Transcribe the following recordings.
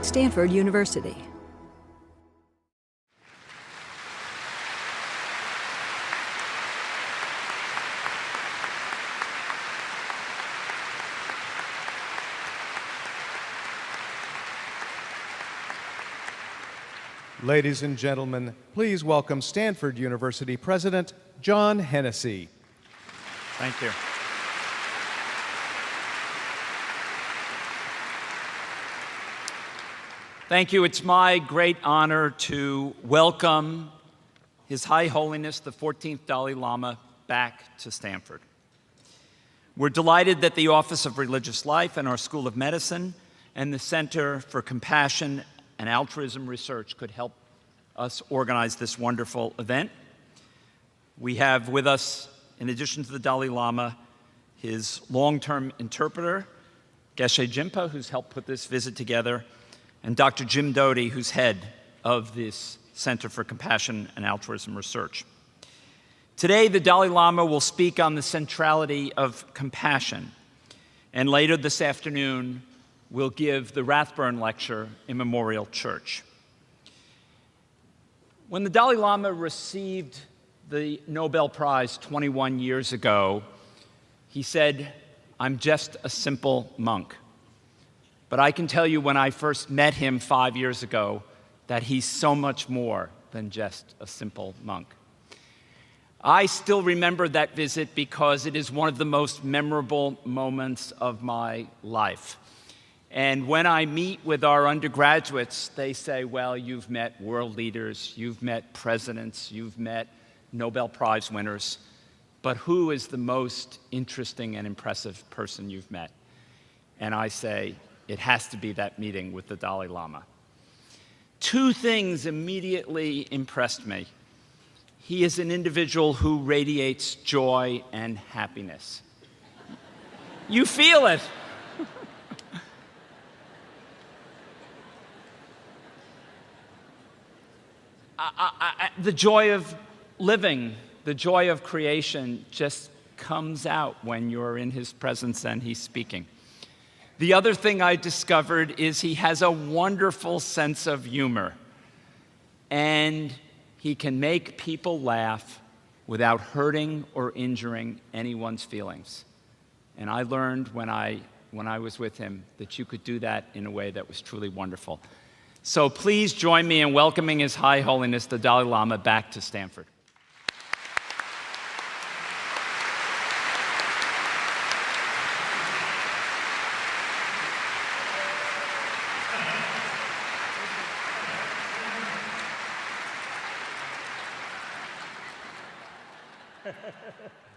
Stanford University. Ladies and gentlemen, please welcome Stanford University President John Hennessy. Thank you. Thank you. It's my great honor to welcome His High Holiness, the 14th Dalai Lama, back to Stanford. We're delighted that the Office of Religious Life and our School of Medicine and the Center for Compassion and Altruism Research could help us organize this wonderful event. We have with us, in addition to the Dalai Lama, his long-term interpreter, Geshe Jimpa, who's helped put this visit together, and Dr. Jim Doty, who's head of this Center for Compassion and Altruism Research. Today, the Dalai Lama will speak on the centrality of compassion, and later this afternoon, will give the Rathburn Lecture in Memorial Church. When the Dalai Lama received the Nobel Prize 21 years ago, he said, "I'm just a simple monk." But I can tell you when I first met him 5 years ago that he's so much more than just a simple monk. I still remember that visit because it is one of the most memorable moments of my life. And when I meet with our undergraduates, they say, well, you've met world leaders, you've met presidents, you've met Nobel Prize winners, but who is the most interesting and impressive person you've met? And I say, it has to be that meeting with the Dalai Lama. Two things immediately impressed me. He is an individual who radiates joy and happiness. You feel it. The joy of living, the joy of creation just comes out when you're in his presence and he's speaking. The other thing I discovered is he has a wonderful sense of humor, and he can make people laugh without hurting or injuring anyone's feelings. And I learned when I was with him that you could do that in a way that was truly wonderful. So please join me in welcoming His High Holiness, the Dalai Lama, back to Stanford.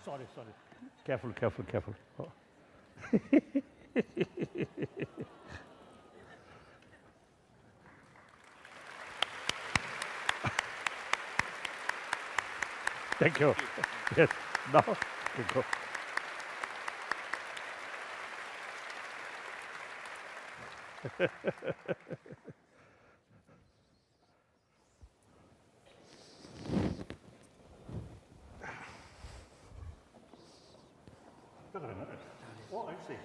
Sorry. Careful. Oh. Thank you. Yes, now you go. Oh, I see.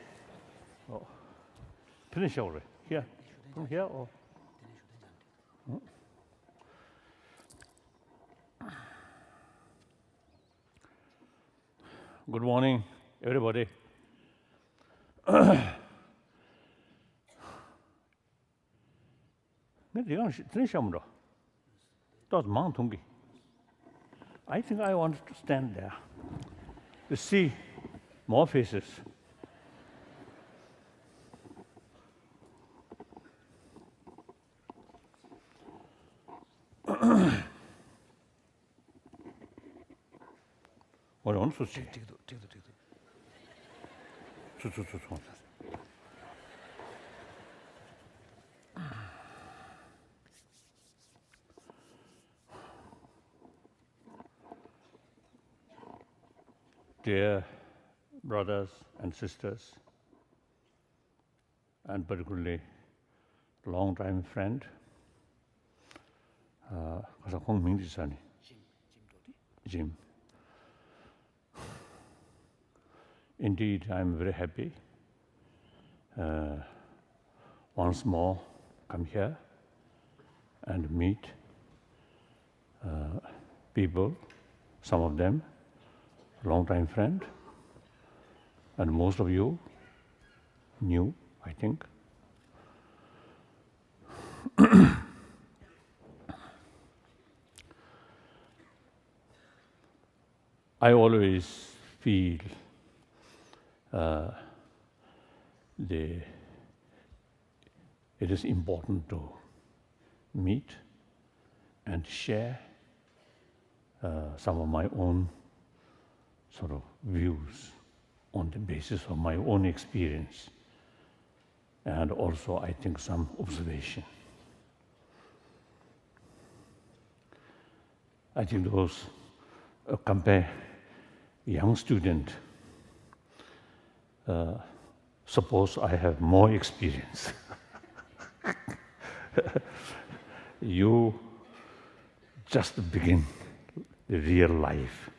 Oh, finish already. Here, from here or? Good morning, everybody. I think I want to stand there to see more faces. 어려운 소식. Dear brothers and sisters, and particularly long-time friend, Jim. Indeed, I'm very happy once more come here and meet people, some of them long-time friend, and most of you new, I think. I always feel it is important to meet and share some of my own sort of views on the basis of my own experience, and also, I think, some observation. I think those compare young student, suppose I have more experience. You just begin the real life.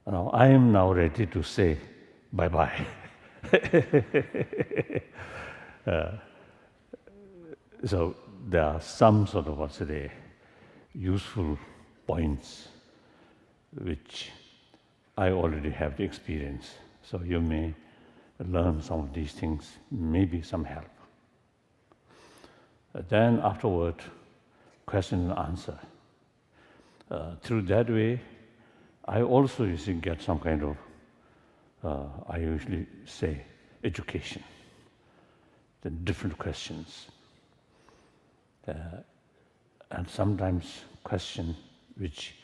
Now I am now ready to say bye-bye. So there are some sort of, what's the useful points which I already have the experience. So you may learn some of these things, maybe some help. Then afterward, question and answer. Through that way, I also usually get some kind of, I usually say, education. The different questions. And sometimes question which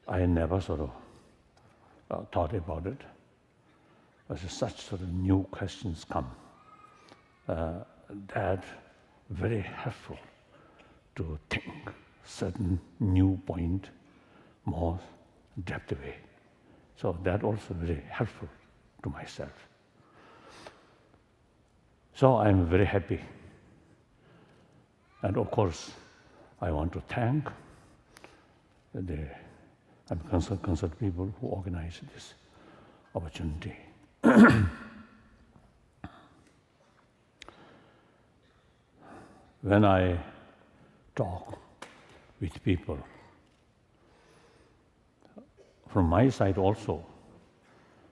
I never sort of thought about it. As such sort of new questions come that very helpful to think certain new point more depth way. So that also very helpful to myself. So I'm very happy. And of course, I want to thank the concerned people who organized this opportunity. When I talk with people, from my side also,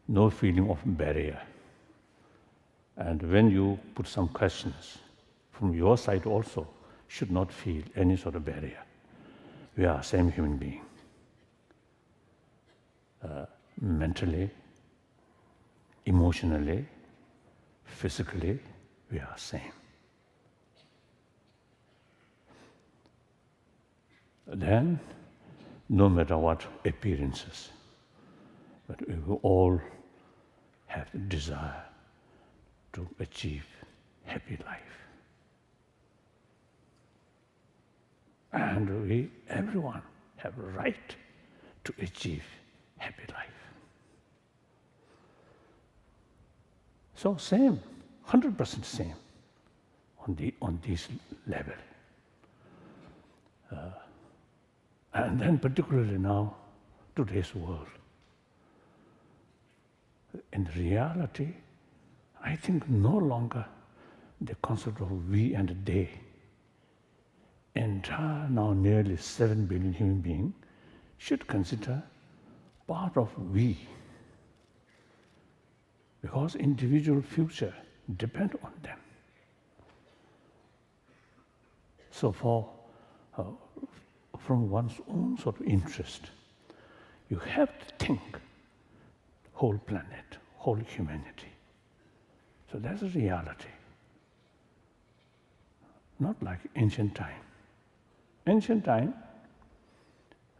no feeling of barrier. And when you put some questions, from your side also, should not feel any sort of barrier. We are same human being. Mentally, emotionally, physically, we are same. Then, no matter what appearances, but we will all have the desire to achieve happy life. And everyone have a right to achieve happy life. So same, 100% same on this level. And then particularly now, today's world. In reality, I think no longer the concept of we and they. Entire now nearly 7 billion human beings should consider part of we. Because individual future depend on them. So from one's own sort of interest, you have to think whole planet, whole humanity. So that's a reality. Not like ancient time. Ancient time,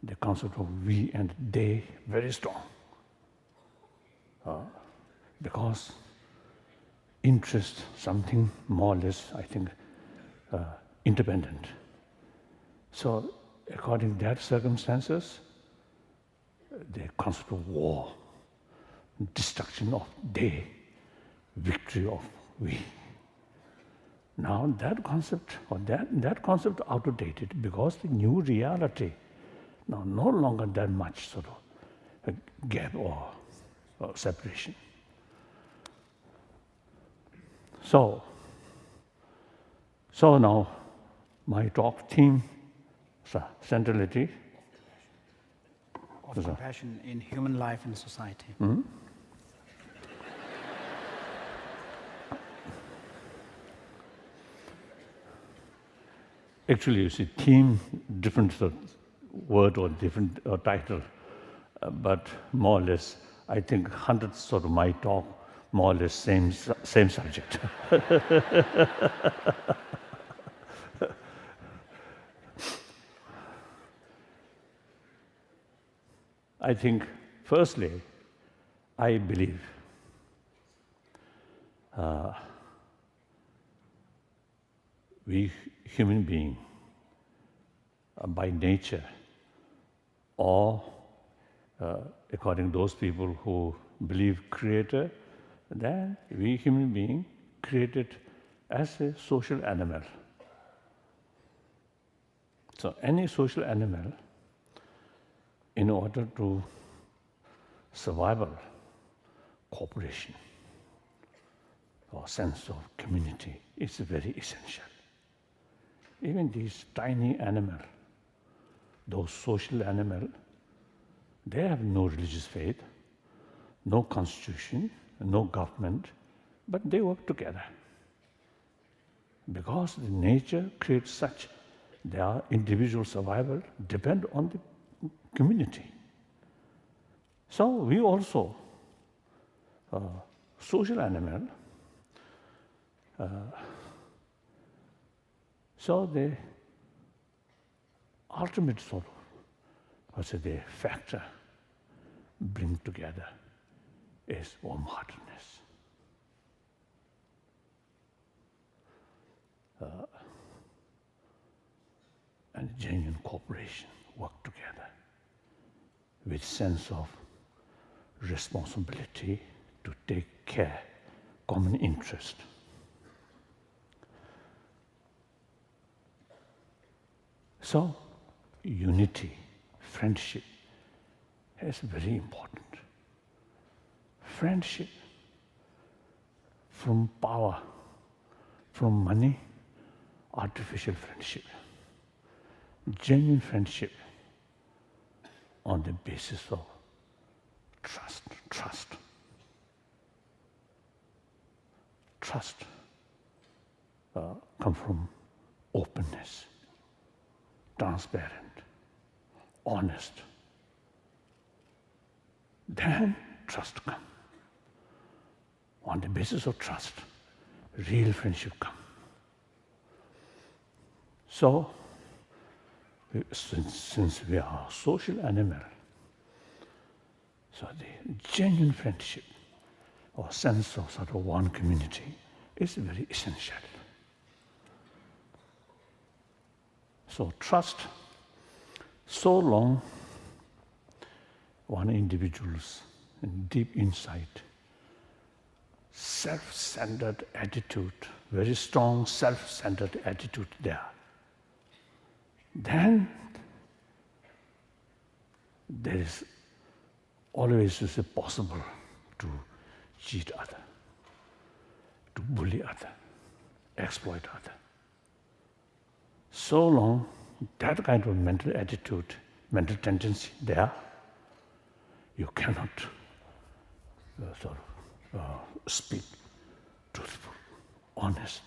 the concept of we and they very strong. Because interest, something more or less, I think, independent. So according to that circumstances, the concept of war, destruction of they, victory of we. Now that concept outdated because the new reality, now no longer that much sort of a gap or separation. So So now, my talk theme, centrality. Of compassion in human life and society. Actually, you see, theme, different word or different title, but more or less, I think hundreds of my talk, more or less same subject. I think, firstly, I believe we human beings, by nature, or according to those people who believe Creator, then we human beings created as a social animal. So any social animal, in order to survival, cooperation, or sense of community is very essential. Even these tiny animals, those social animals, they have no religious faith, no constitution, no government, but they work together. Because the nature creates such, their individual survival depend on the community. So we also, social animal, so the ultimate sort of, the factor bring together is warm-heartedness. And genuine cooperation, work together with sense of responsibility to take care, common interest. So, unity, friendship is very important. Friendship from power, from money, artificial friendship. Genuine friendship on the basis of trust. Trust comes from openness, transparent, honest. Then trust comes. On the basis of trust, real friendship comes. So, since we are a social animal, so the genuine friendship or sense of sort of one community is very essential. So trust, so long one individual's deep insight, self-centered attitude, very strong self-centered attitude there, then there is always possible to cheat other, to bully other, exploit other. So long that kind of mental attitude, mental tendency there, you cannot speak truthful, honest,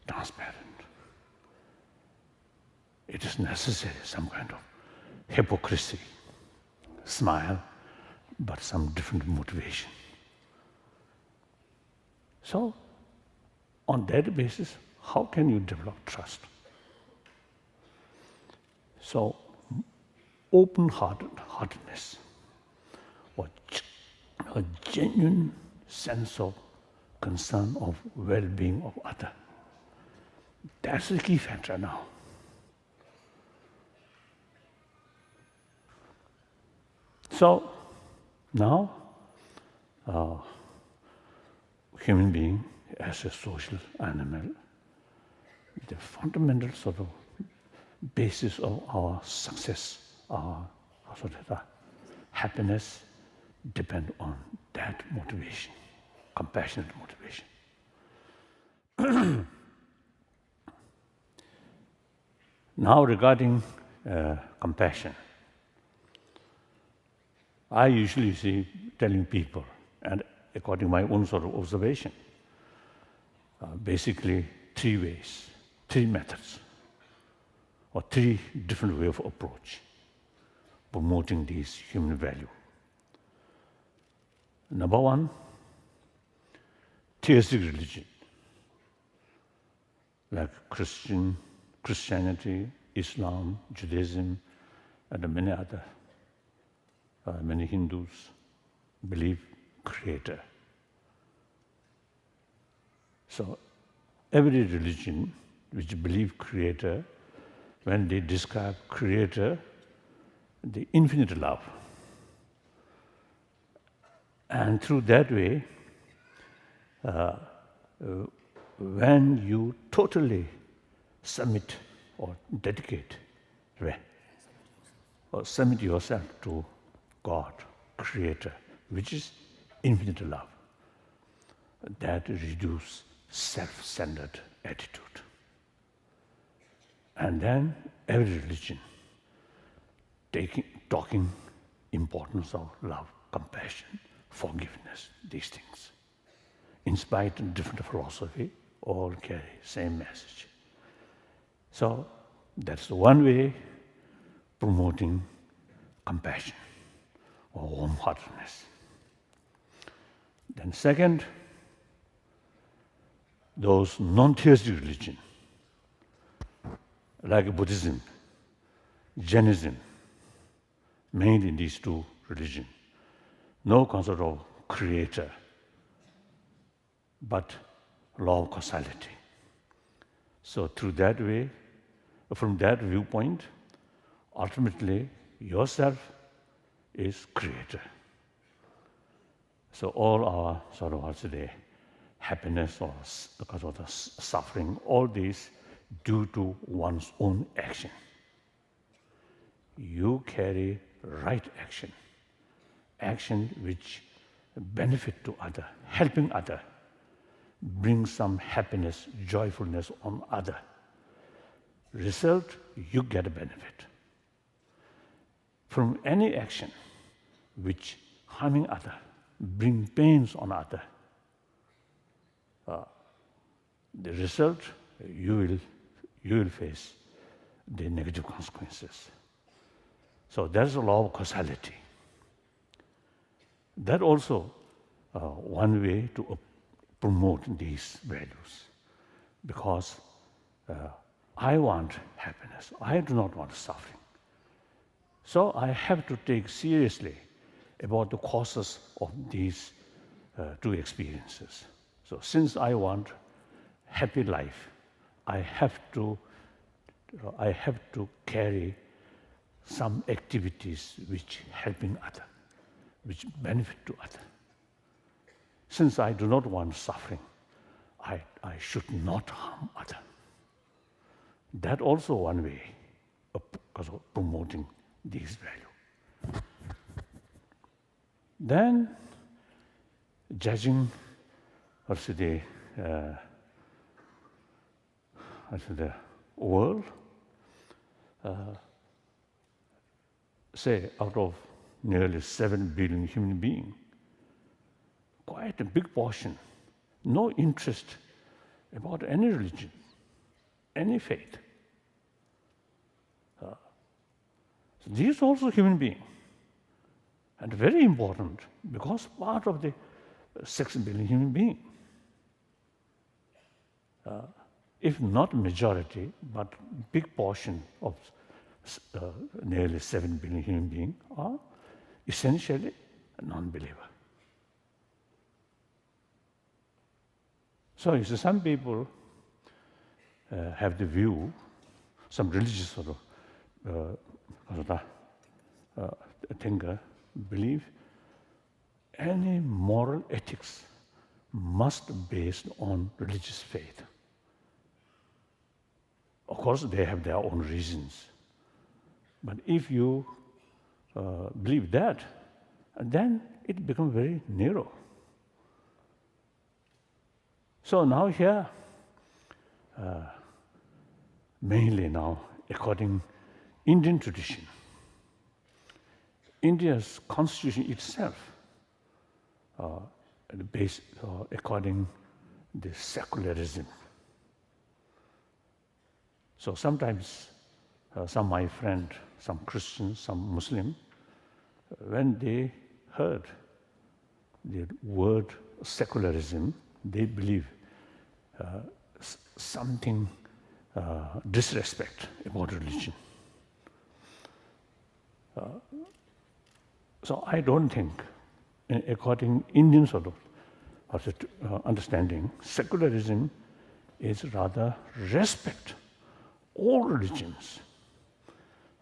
transparent. It is necessary, some kind of hypocrisy, smile, but some different motivation. So, on that basis, how can you develop trust? So, open-heartedness, or a genuine sense of concern of well-being of other. That's the key factor now. So now, human being as a social animal, the fundamental sort of basis of our success, our sort of happiness, depend on that motivation, compassionate motivation. Now regarding compassion, I usually see telling people, and according to my own sort of observation, basically 3 ways, 3 methods, or 3 different ways of approach promoting this human value. Number 1, theistic religion, like Christianity, Islam, Judaism, and many other, many Hindus believe Creator. So every religion which believe Creator, when they describe Creator, the infinite love. And through that way, when you totally submit or dedicate, or submit yourself to God, Creator, which is infinite love, that reduces self-centered attitude. And then every religion talking importance of love, compassion, forgiveness, these things. In spite of different philosophy, all carry same message. So that's the one way promoting compassion or warm-heartedness. Then second, those non-theistic religion, like Buddhism, Jainism, mainly these 2 religions, no concept of Creator, but law of causality. So through that way, from that viewpoint, ultimately yourself is Creator. So all our sort of today, happiness or because of the suffering, all these due to one's own action. You carry right action, action which benefit to other, helping other, bring some happiness, joyfulness on other. Result, you get a benefit. From any action which harming other, bring pains on other, the result, you will face the negative consequences. So there's a law of causality. That also one way to promote these values, because I want happiness. I do not want suffering. So I have to take seriously about the causes of these 2 experiences. So since I want happy life, I have to carry some activities which helping other, which benefit to other. Since I do not want suffering, I should not harm other. That also one way of promoting this value. Then judging also the world, say out of nearly 7 billion human beings, quite a big portion, no interest about any religion, any faith. So these are also human beings, and very important because part of the 6 billion human beings. If not majority, but big portion of nearly 7 billion human beings are essentially a non-believer. So you see, some people have the view, some religious sort of thinker believe any moral ethics must be based on religious faith. Of course, they have their own reasons. But if you believe that, then it becomes very narrow. So now here, mainly now according Indian tradition, India's constitution itself based according the secularism. So sometimes some my friend, some Christians, some Muslim, when they heard the word secularism, they believe something disrespect about religion. So I don't think, according Indian sort of understanding, secularism is rather respect all religions.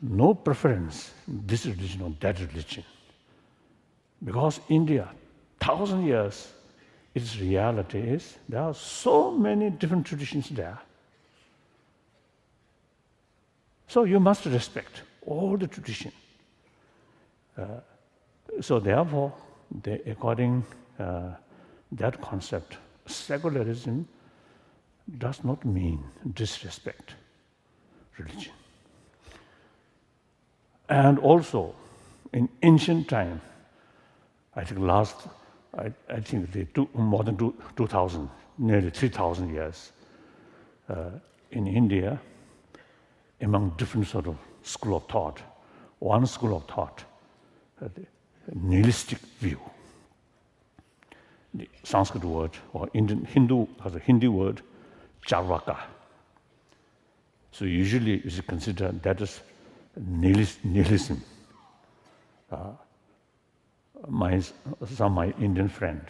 No preference, this religion or that religion. Because India, 1,000 years, its reality is there are so many different traditions there. So you must respect all the tradition. So therefore, according that concept, secularism does not mean disrespect religion. And also, in ancient time, I think more than 2,000, nearly 3,000 years, in India, among different sort of school of thought, one school of thought, the nihilistic view. The Sanskrit word, or Hindu has a Hindi word, charvaka. So usually it's considered that is nihilism. Some my Indian friend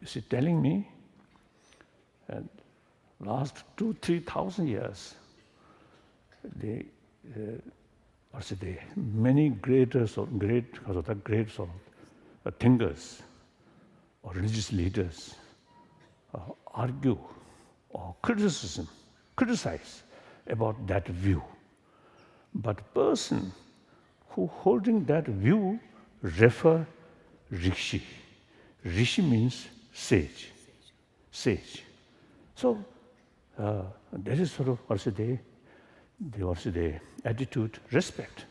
is telling me last 2,000-3,000 years, many great thinkers or religious leaders argue or criticize about that view. But person who holding that view refer rishi. Rishi means sage. Sage. So that is sort of the attitude, respect,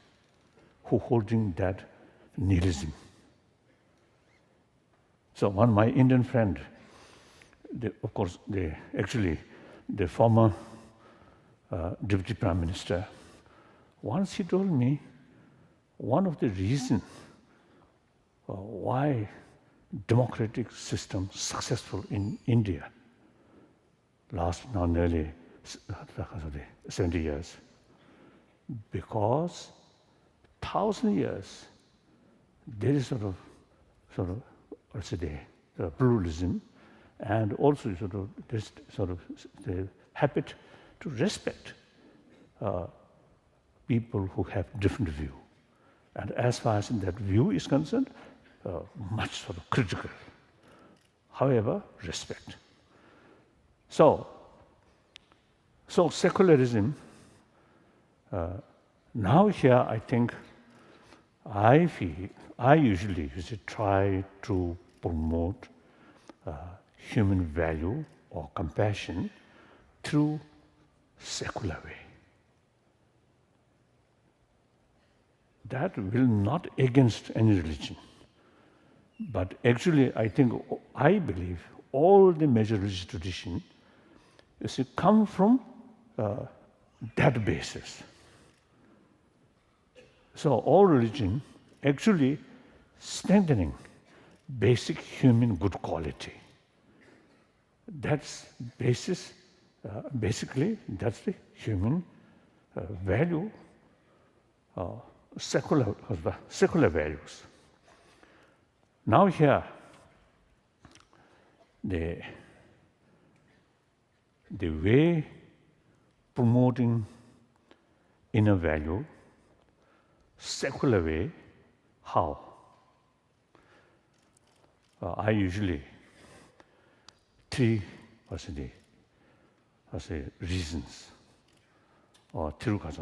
who holding that nihilism. So one my Indian friend, the former Deputy Prime Minister, once he told me one of the reasons why democratic system successful in India last now nearly 70 years, because 1,000 years there is sort of pluralism, and also the habit to respect people who have different view. And as far as that view is concerned, much sort of critical. However, respect. So secularism, now here I think, I usually try to promote human value or compassion through secular way. That will not against any religion. But actually, I believe all the major religious traditions come from that basis. So all religion actually strengthening basic human good quality. That's basis. Basically, that's the human value. Secular values. Now here, the way promoting inner value, secular way, how? I usually three reasons or three approaches.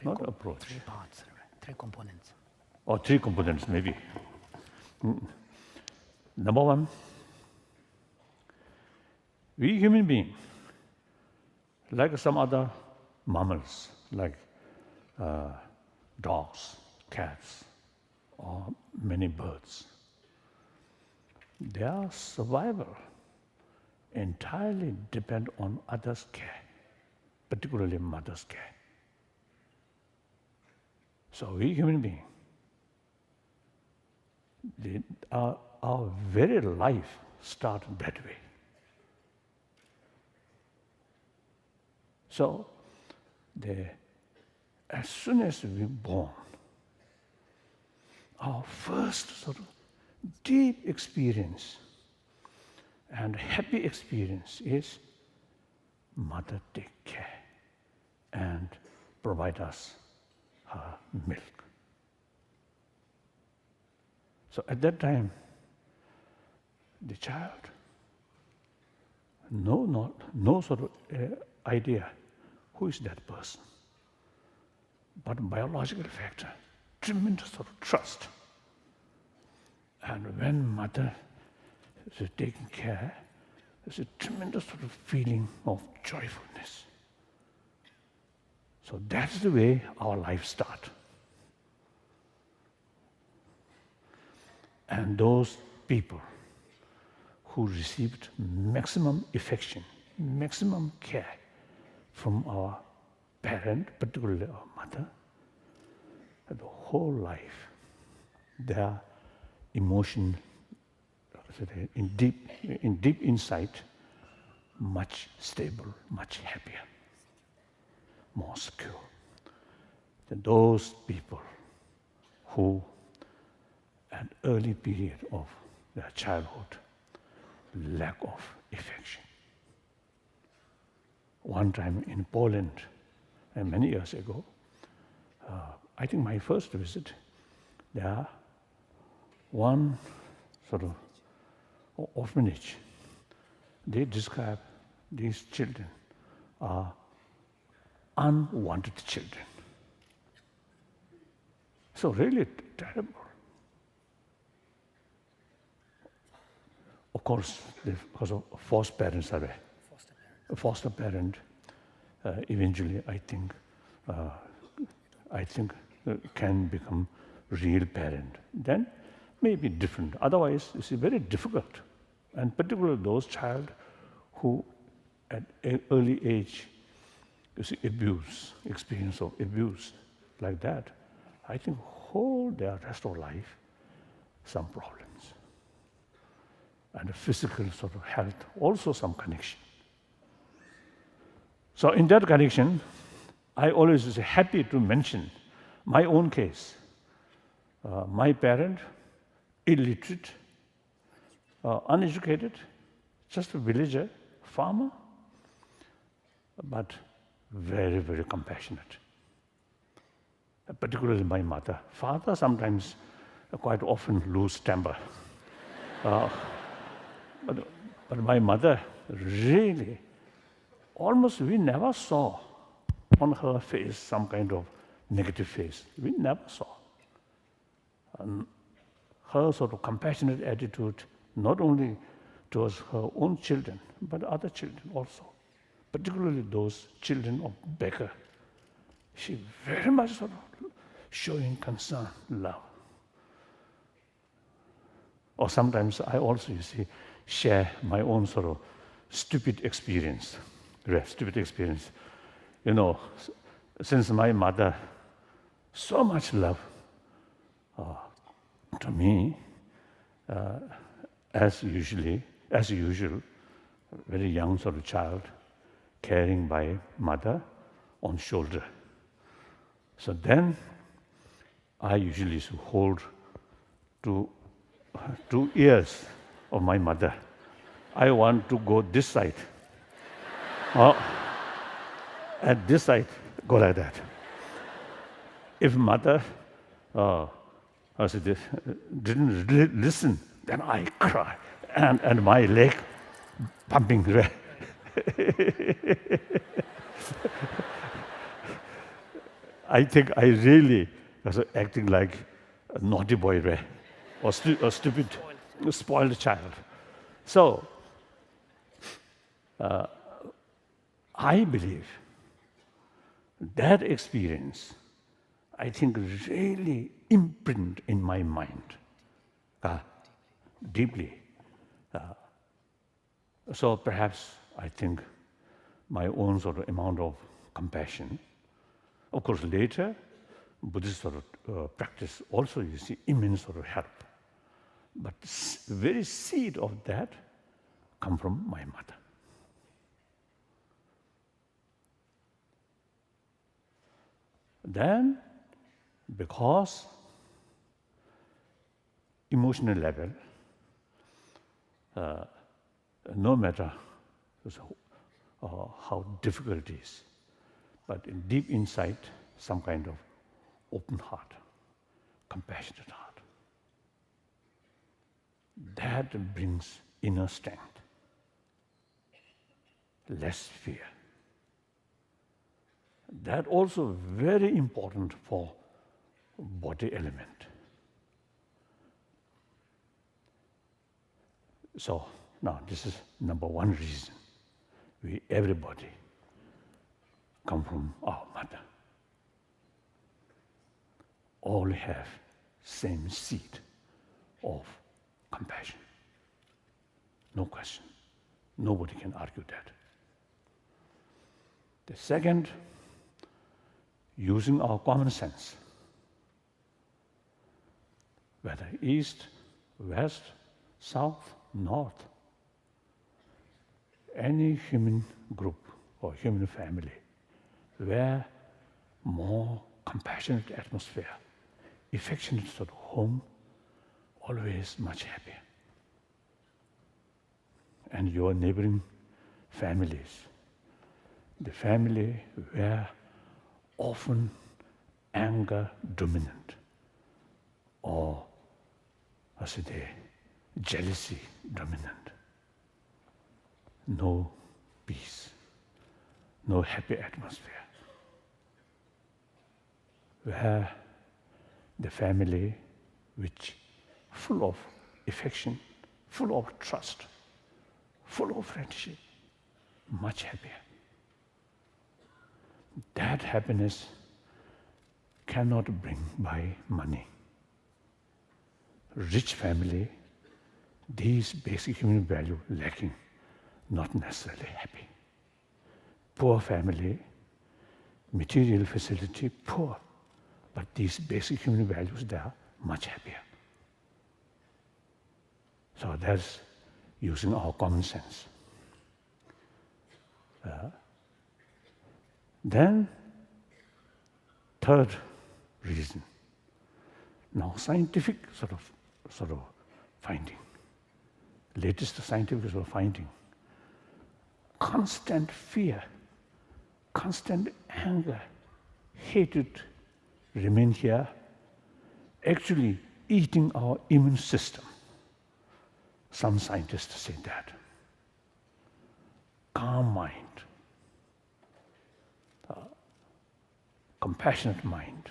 Not approach. 3 parts, 3 components. Or 3 components, maybe. Number one, We human beings, like some other mammals, like dogs, cats, or many birds, their survival entirely depend on others' care, particularly mother's care. So we human beings, our very life starts that way. So as soon as we're born, our first sort of deep experience and happy experience is mother take care and provide us her milk. So at that time, the child, no sort of idea who is that person, but biological factor, tremendous sort of trust. And when mother is taking care, there's a tremendous sort of feeling of joyfulness. So that's the way our life starts. And those people who received maximum affection, maximum care from our parent, particularly our mother, the whole life, their emotion, in deep insight, much stable, much happier, more secure than those people who, at early period of their childhood, lack of affection. One time in Poland, and many years ago, I think my first visit, there one sort of orphanage, they describe these children are unwanted children. So really terrible. Of course, because of forced parents are there. A foster parent, eventually, I think, can become real parent. Then, maybe different. Otherwise, it's very difficult, and particularly those child who, at an early age, you see experience of abuse, like that. I think whole their rest of life, some problems. And the physical sort of health, also some connection. So in that connection, I always is happy to mention my own case. My parent, illiterate, uneducated, just a villager, farmer, but very, very compassionate. Particularly my mother. Father sometimes quite often lose temper. But my mother really, almost we never saw on her face some kind of negative face. We never saw. And her sort of compassionate attitude, not only towards her own children, but other children also, particularly those children of beggar. She very much sort of showing concern, love. Or sometimes I also, you see, share my own sort of stupid experience. You know, since my mother so much love to me, as usual, very young sort of child, carrying by mother on shoulder. So then I usually hold two ears of my mother. I want to go this side. At this side, go like that. If mother didn't listen, then I cry. And my leg pumping. I think I really was acting like a naughty boy, or stupid, spoiled child. So, I believe that experience, I think, really imprint in my mind deeply. So perhaps I think my own sort of amount of compassion. Of course, later, Buddhist sort of practice also, you see, immense sort of help. But the very seed of that come from my mother. Then, because emotional level, no matter how difficult it is, but in deep inside, some kind of open heart, compassionate heart. That brings inner strength, less fear. That also very important for body element. So now this is number one reason. Everybody come from our mother. All have same seed of compassion. No question. Nobody can argue that. The second, using our common sense. Whether east, west, south, north, any human group or human family where more compassionate atmosphere, affectionate sort of home, always much happier. And your neighboring families, the family where often anger dominant, or I should say jealousy dominant, no peace, no happy atmosphere. Where the family which full of affection, full of trust, full of friendship, much happier. That happiness cannot bring by money. Rich family, these basic human value lacking, not necessarily happy. Poor family, material facility, poor, but these basic human values, they are much happier. So that's using our common sense. Then, third reason. Now, scientific sort of finding, latest scientific sort of finding, constant fear, constant anger, hatred remain here, actually eating our immune system. Some scientists say that. Calm mind, compassionate mind,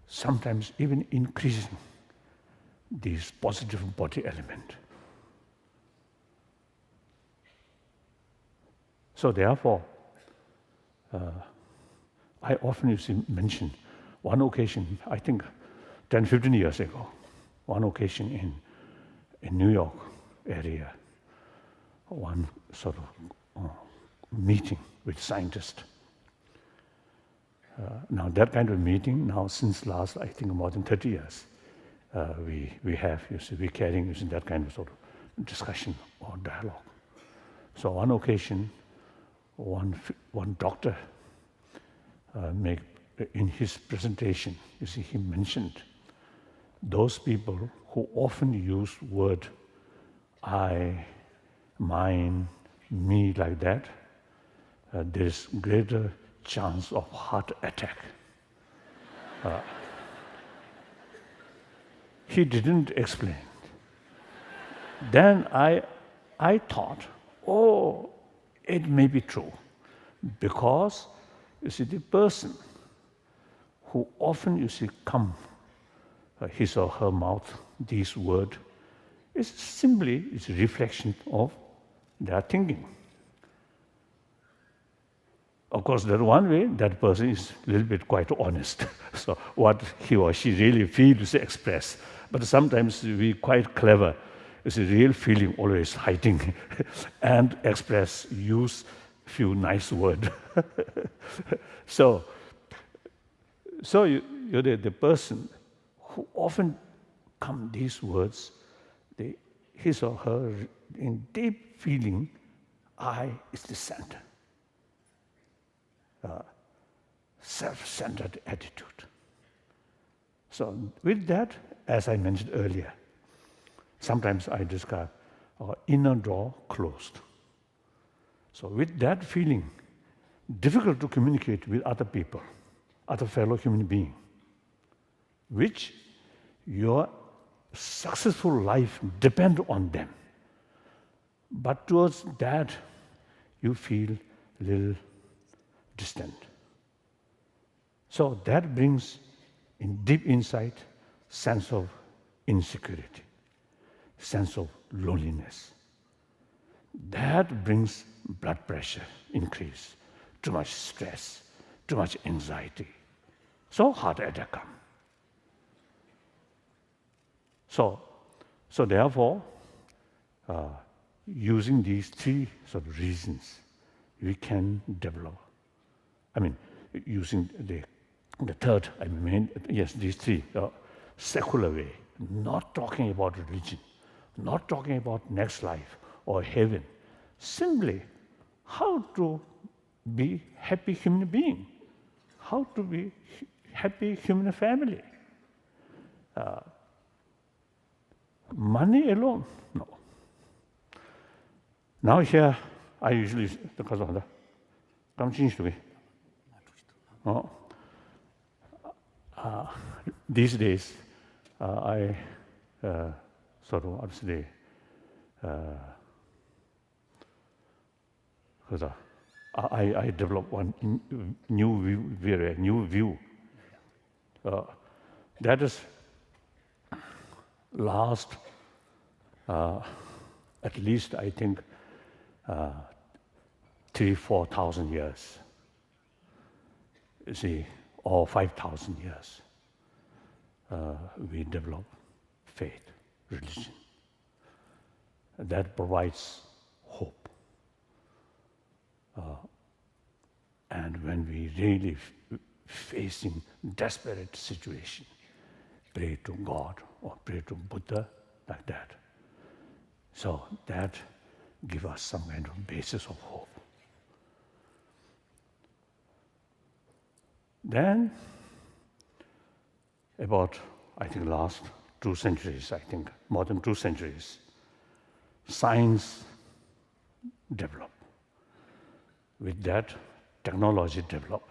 sometimes even increasing this positive body element. So therefore, I often mention one occasion, I think 10, 15 years ago, one occasion in New York area, one sort of meeting with scientists. Now that kind of meeting, now since last, I think more than 30 years, we have, you see, we're carrying using that kind of sort of discussion or dialogue. So on occasion, one doctor in his presentation, you see, he mentioned those people who often use word I, mine, me like that, there is greater chance of heart attack. He didn't explain. Then I thought, oh, it may be true, because you see, the person who often, you see, come his or her mouth, these words, It's simply a reflection of their thinking. Of course, the one way that person is a little bit quite honest. So what he or she really feels to express. But sometimes we quite clever. It's a real feeling always hiding and use few nice words. So you're the person who often come these words, his or her in deep feeling, I is the center. Self-centered attitude. So with that, as I mentioned earlier, sometimes I describe our inner door closed. So with that feeling, difficult to communicate with other people, other fellow human beings, which your successful life depends on them. But towards that, you feel a little distant. So that brings in deep inside sense of insecurity, sense of loneliness. That brings blood pressure increase, too much stress, too much anxiety. So heart attack come. So therefore, using these three sort of reasons, we can develop. I mean, using the third, these three, secular way, not talking about religion, not talking about next life or heaven, simply how to be happy human being, how to be happy human family. Money alone, no. Now here, I usually, because of the, these days, I sort of obviously because I developed one new view. That is last at least I think 3,000-4,000 years. You see, or 5,000 years, we develop faith, religion. That provides hope. And when we really facing desperate situation, pray to God or pray to Buddha like that. So that gives us some kind of basis of hope. Then, about, I think, last 2 centuries, more than 2 centuries, science developed. With that, technology developed.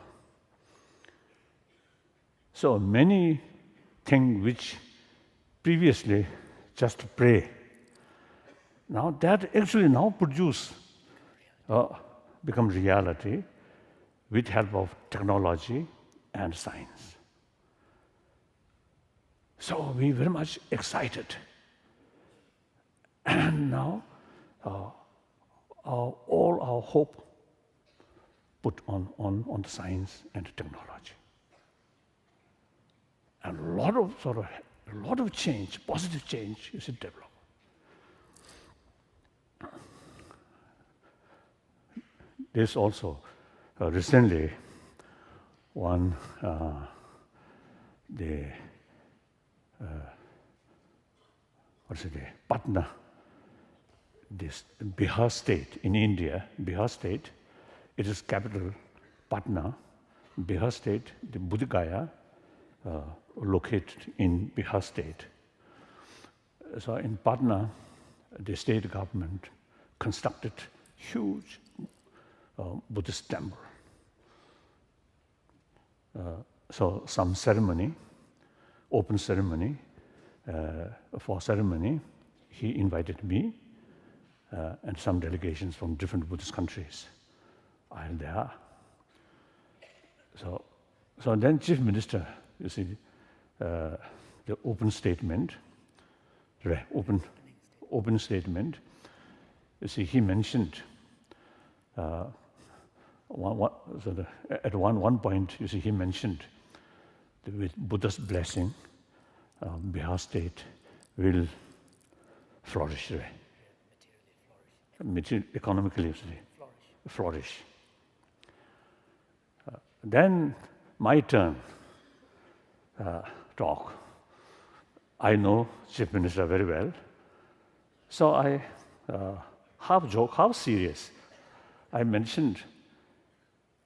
So many things which previously just pray, now that actually now produce, become reality with help of technology and science. So we very much excited. And now all our hope put on the science and technology. And a lot of change, positive change is developed. There's also recently one Patna, this Bihar state in India, Bihar state, it is capital Patna, Bihar state, the Bodh Gaya, located in Bihar state. So in Patna, the state government constructed huge Buddhist temple. So some ceremony, open ceremony, for ceremony, he invited me and some delegations from different Buddhist countries. I'm there. So then Chief Minister, you see, the open statement, open statement, you see, he mentioned at one point, you see, he mentioned that with Buddha's blessing, Bihar state will flourish, right? Economically, you see, flourish. Then my turn talk. I know Chief Minister very well, so I half joke, half serious. I mentioned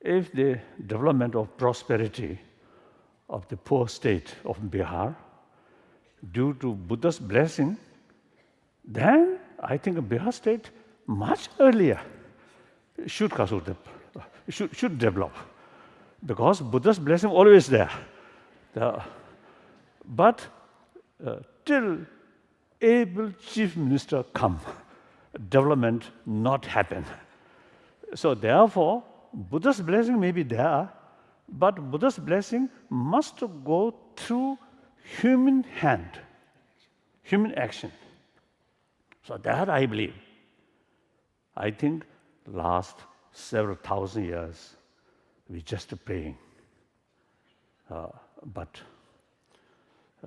if the development of prosperity of the poor state of Bihar due to Buddha's blessing, then I think Bihar state much earlier should develop, because Buddha's blessing always there. But till able chief minister come, development not happen. So therefore, Buddha's blessing may be there, but Buddha's blessing must go through human hand, human action. So that I believe. I think last several thousand years, we just praying, but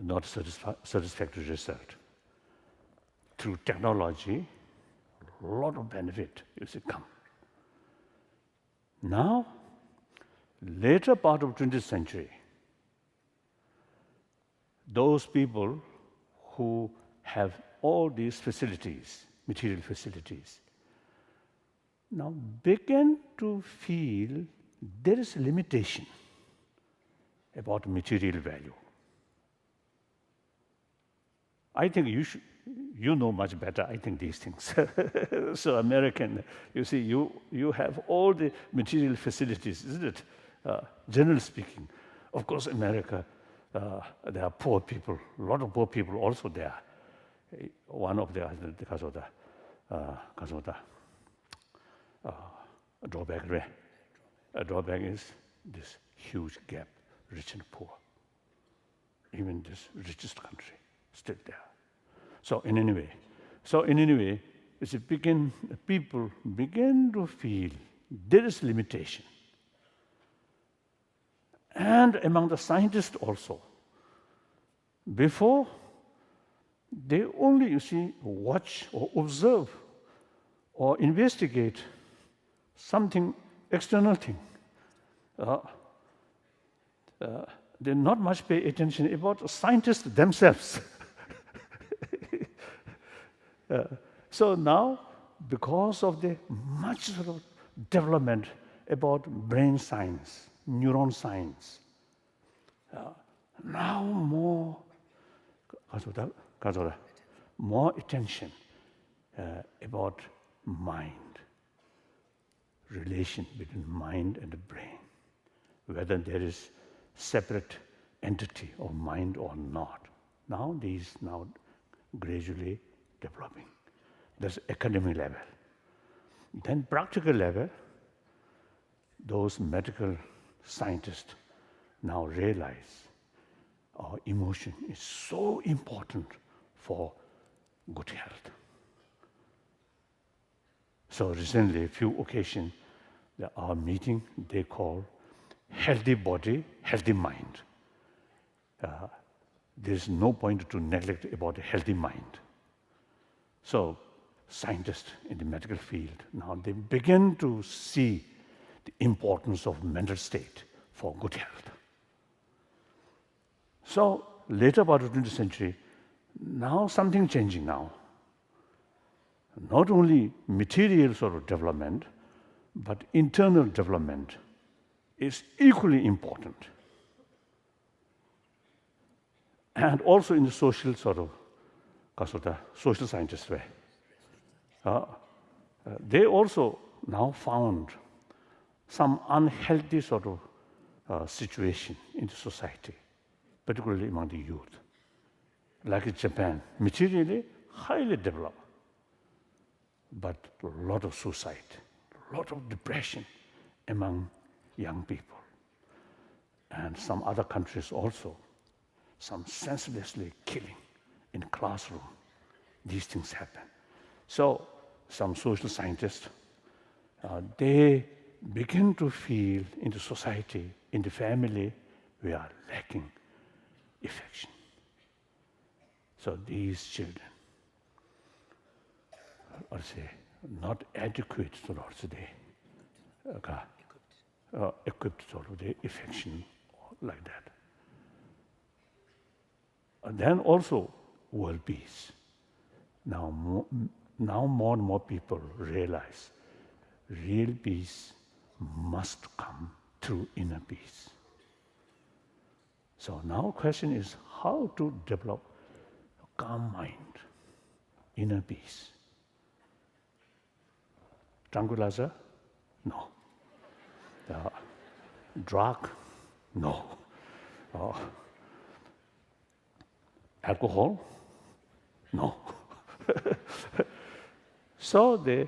not satisfactory result. Through technology, a lot of benefit you see come. Now, later part of 20th century, those people who have all these facilities, material facilities, now begin to feel there is a limitation about material value. I think you know much better, I think, these things. So American, you see, you have all the material facilities, isn't it? Generally speaking. Of course, America, there are poor people, a lot of poor people also there. One of the drawback is this huge gap, rich and poor. Even this richest country still there. So in any way, people begin to feel there is limitation. And among the scientists also, before they only, you see, watch or observe or investigate something, external thing. They not much pay attention about scientists themselves. So now, because of the much sort of development about brain science, neuron science, now more attention about mind, relation between mind and the brain, whether there is separate entity of mind or not. Now these gradually developing. That's academic level. Then practical level, those medical scientists now realize our emotion is so important for good health. So recently, a few occasions, our meeting they call healthy body, healthy mind. There's no point to neglect about a healthy mind. So scientists in the medical field, now they begin to see the importance of mental state for good health. So later part of the 20th century, now something changing now. Not only material sort of development, but internal development is equally important. And also in the social sort of, social scientist way. They also now found some unhealthy sort of situation in the society, particularly among the youth. Like in Japan, materially highly developed, but a lot of suicide, a lot of depression among young people. And some other countries also, some senselessly killing in classroom, these things happen. So some social scientists, they begin to feel in the society, in the family, we are lacking affection. So these children are say not adequate to today, equipped to the affection like that. And then also world peace. Now more and more people realize real peace must come through inner peace. So now question is how to develop a calm mind, inner peace. Tranquilizer? No. Drug? No. Alcohol? No. So the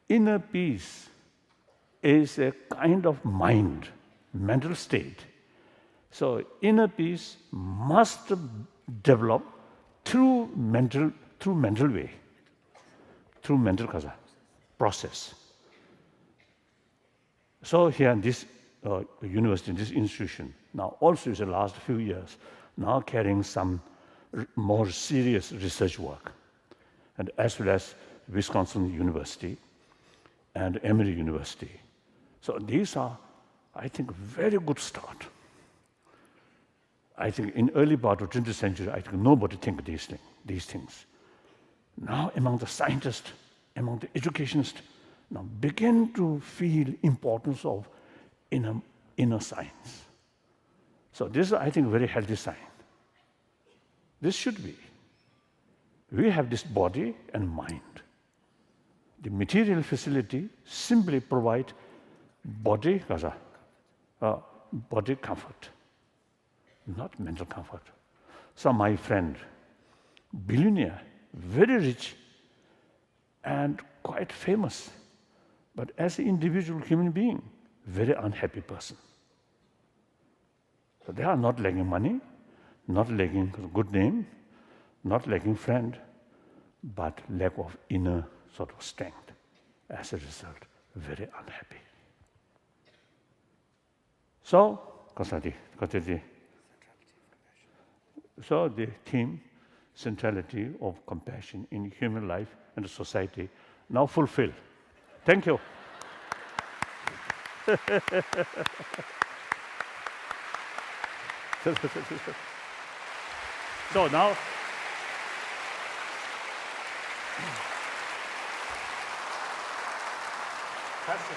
inner peace is a kind of mind, mental state. So inner peace must develop through mental way, through mental process. So here in this university, this institution, now also in the last few years, now carrying some more serious research work, and as well as Wisconsin University and Emory University. So these are, I think, a very good start. I think in early part of 20th century, I think nobody think these things. Now among the scientists, among the educationists, now begin to feel importance of inner science. So this is, I think, a very healthy sign. This should be. We have this body and mind. The material facility simply provide body comfort, not mental comfort. So my friend, billionaire, very rich and quite famous, but as an individual human being, very unhappy person. So they are not lacking money, not lacking a good name, not lacking friend, but lack of inner sort of strength. As a result, very unhappy. So, so the theme, centrality of compassion in human life and society, now fulfilled. Thank you. So now, question.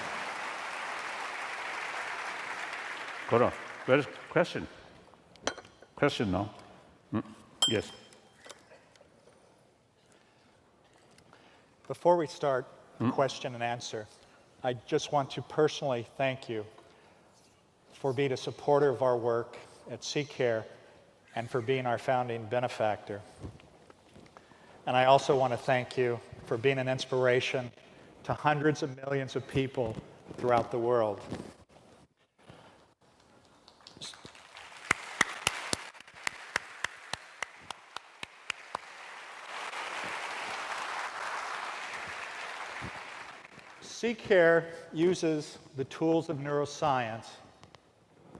Correct. Where is question? Question now. Yes. Before we start question and answer, I just want to personally thank you for being a supporter of our work at CCARE and for being our founding benefactor. And I also want to thank you for being an inspiration to hundreds of millions of people throughout the world. CCARE uses the tools of neuroscience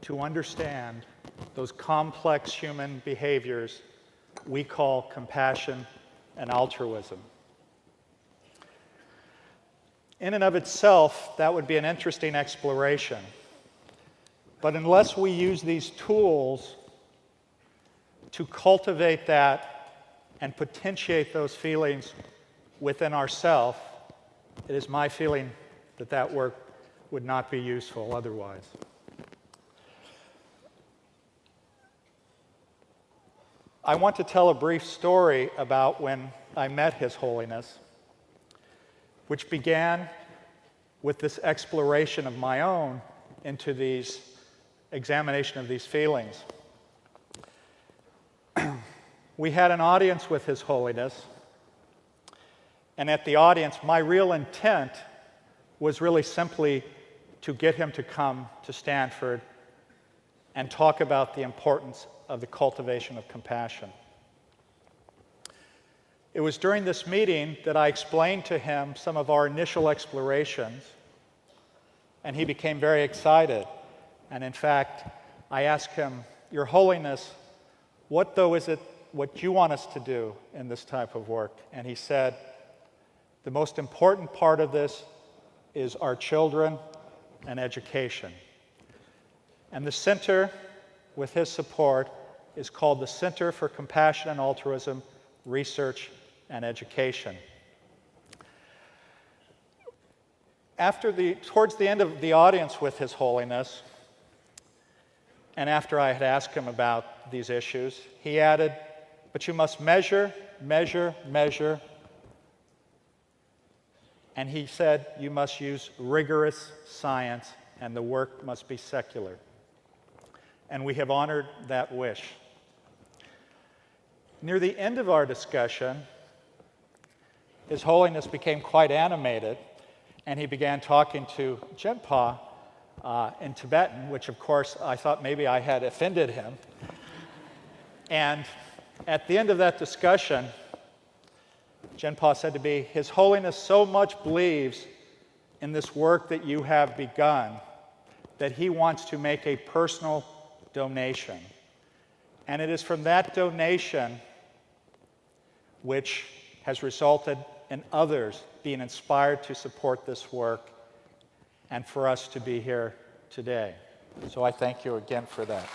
to understand those complex human behaviors we call compassion and altruism. In and of itself, that would be an interesting exploration. But unless we use these tools to cultivate that and potentiate those feelings within ourselves, it is my feeling that that work would not be useful otherwise. I want to tell a brief story about when I met His Holiness, which began with this exploration of my own into these examination of these feelings. We had an audience with His Holiness, and at the audience, my real intent was really simply to get him to come to Stanford and talk about the importance of the cultivation of compassion. It was during this meeting that I explained to him some of our initial explorations, and he became very excited. And in fact, I asked him, Your Holiness, what though is it what you want us to do in this type of work? And he said, the most important part of this is our children and education. And the center, with his support, is called the Center for Compassion and Altruism, Research and Education. Towards the end of the audience with His Holiness, and after I had asked him about these issues, he added, but you must measure, measure, measure. And he said, you must use rigorous science, and the work must be secular. And we have honored that wish. Near the end of our discussion, His Holiness became quite animated, and he began talking to Genpa in Tibetan, which of course I thought maybe I had offended him. And at the end of that discussion, Genpa said to me, His Holiness so much believes in this work that you have begun that he wants to make a personal donation. And it is from that donation which has resulted in others being inspired to support this work and for us to be here today. So I thank you again for that.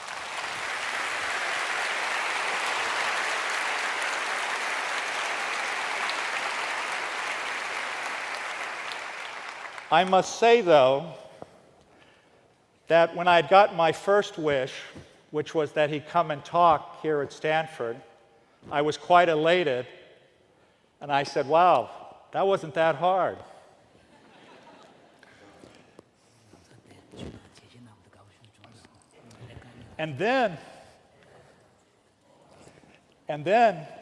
I must say, though, that when I had gotten my first wish, which was that he come and talk here at Stanford, I was quite elated, and I said, wow, that wasn't that hard. And then,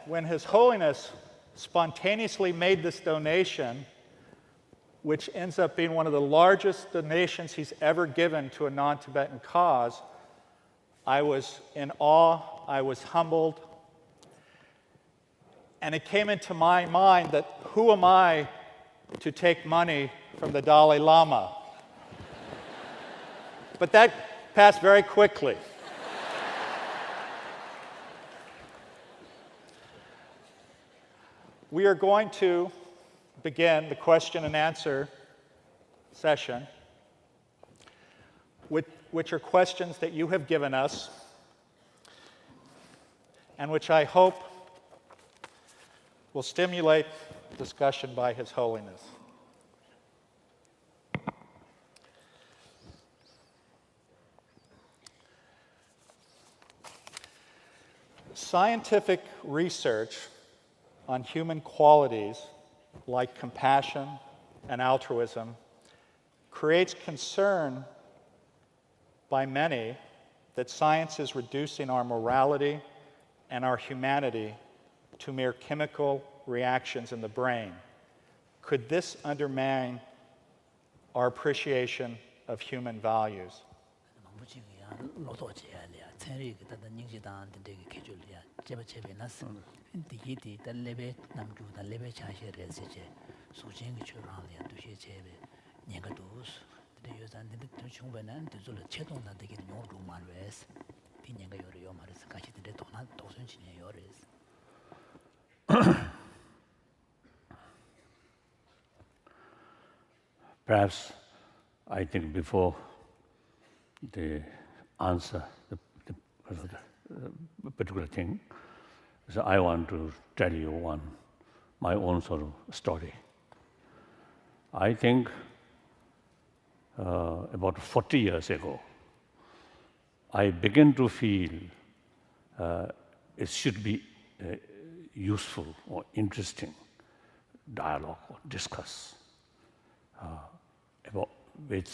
when His Holiness spontaneously made this donation, which ends up being one of the largest donations he's ever given to a non-Tibetan cause, I was in awe, I was humbled, and it came into my mind that who am I to take money from the Dalai Lama? But that passed very quickly. We are going to begin the question and answer session, which are questions that you have given us and which I hope will stimulate discussion by His Holiness. Scientific research on human qualities like compassion and altruism creates concern by many that science is reducing our morality and our humanity to mere chemical reactions in the brain. Could this undermine our appreciation of human values? Perhaps I think before the answer, the particular thing, so I want to tell you my own sort of story. I think about 40 years ago, I began to feel it should be useful or interesting dialogue or discuss about with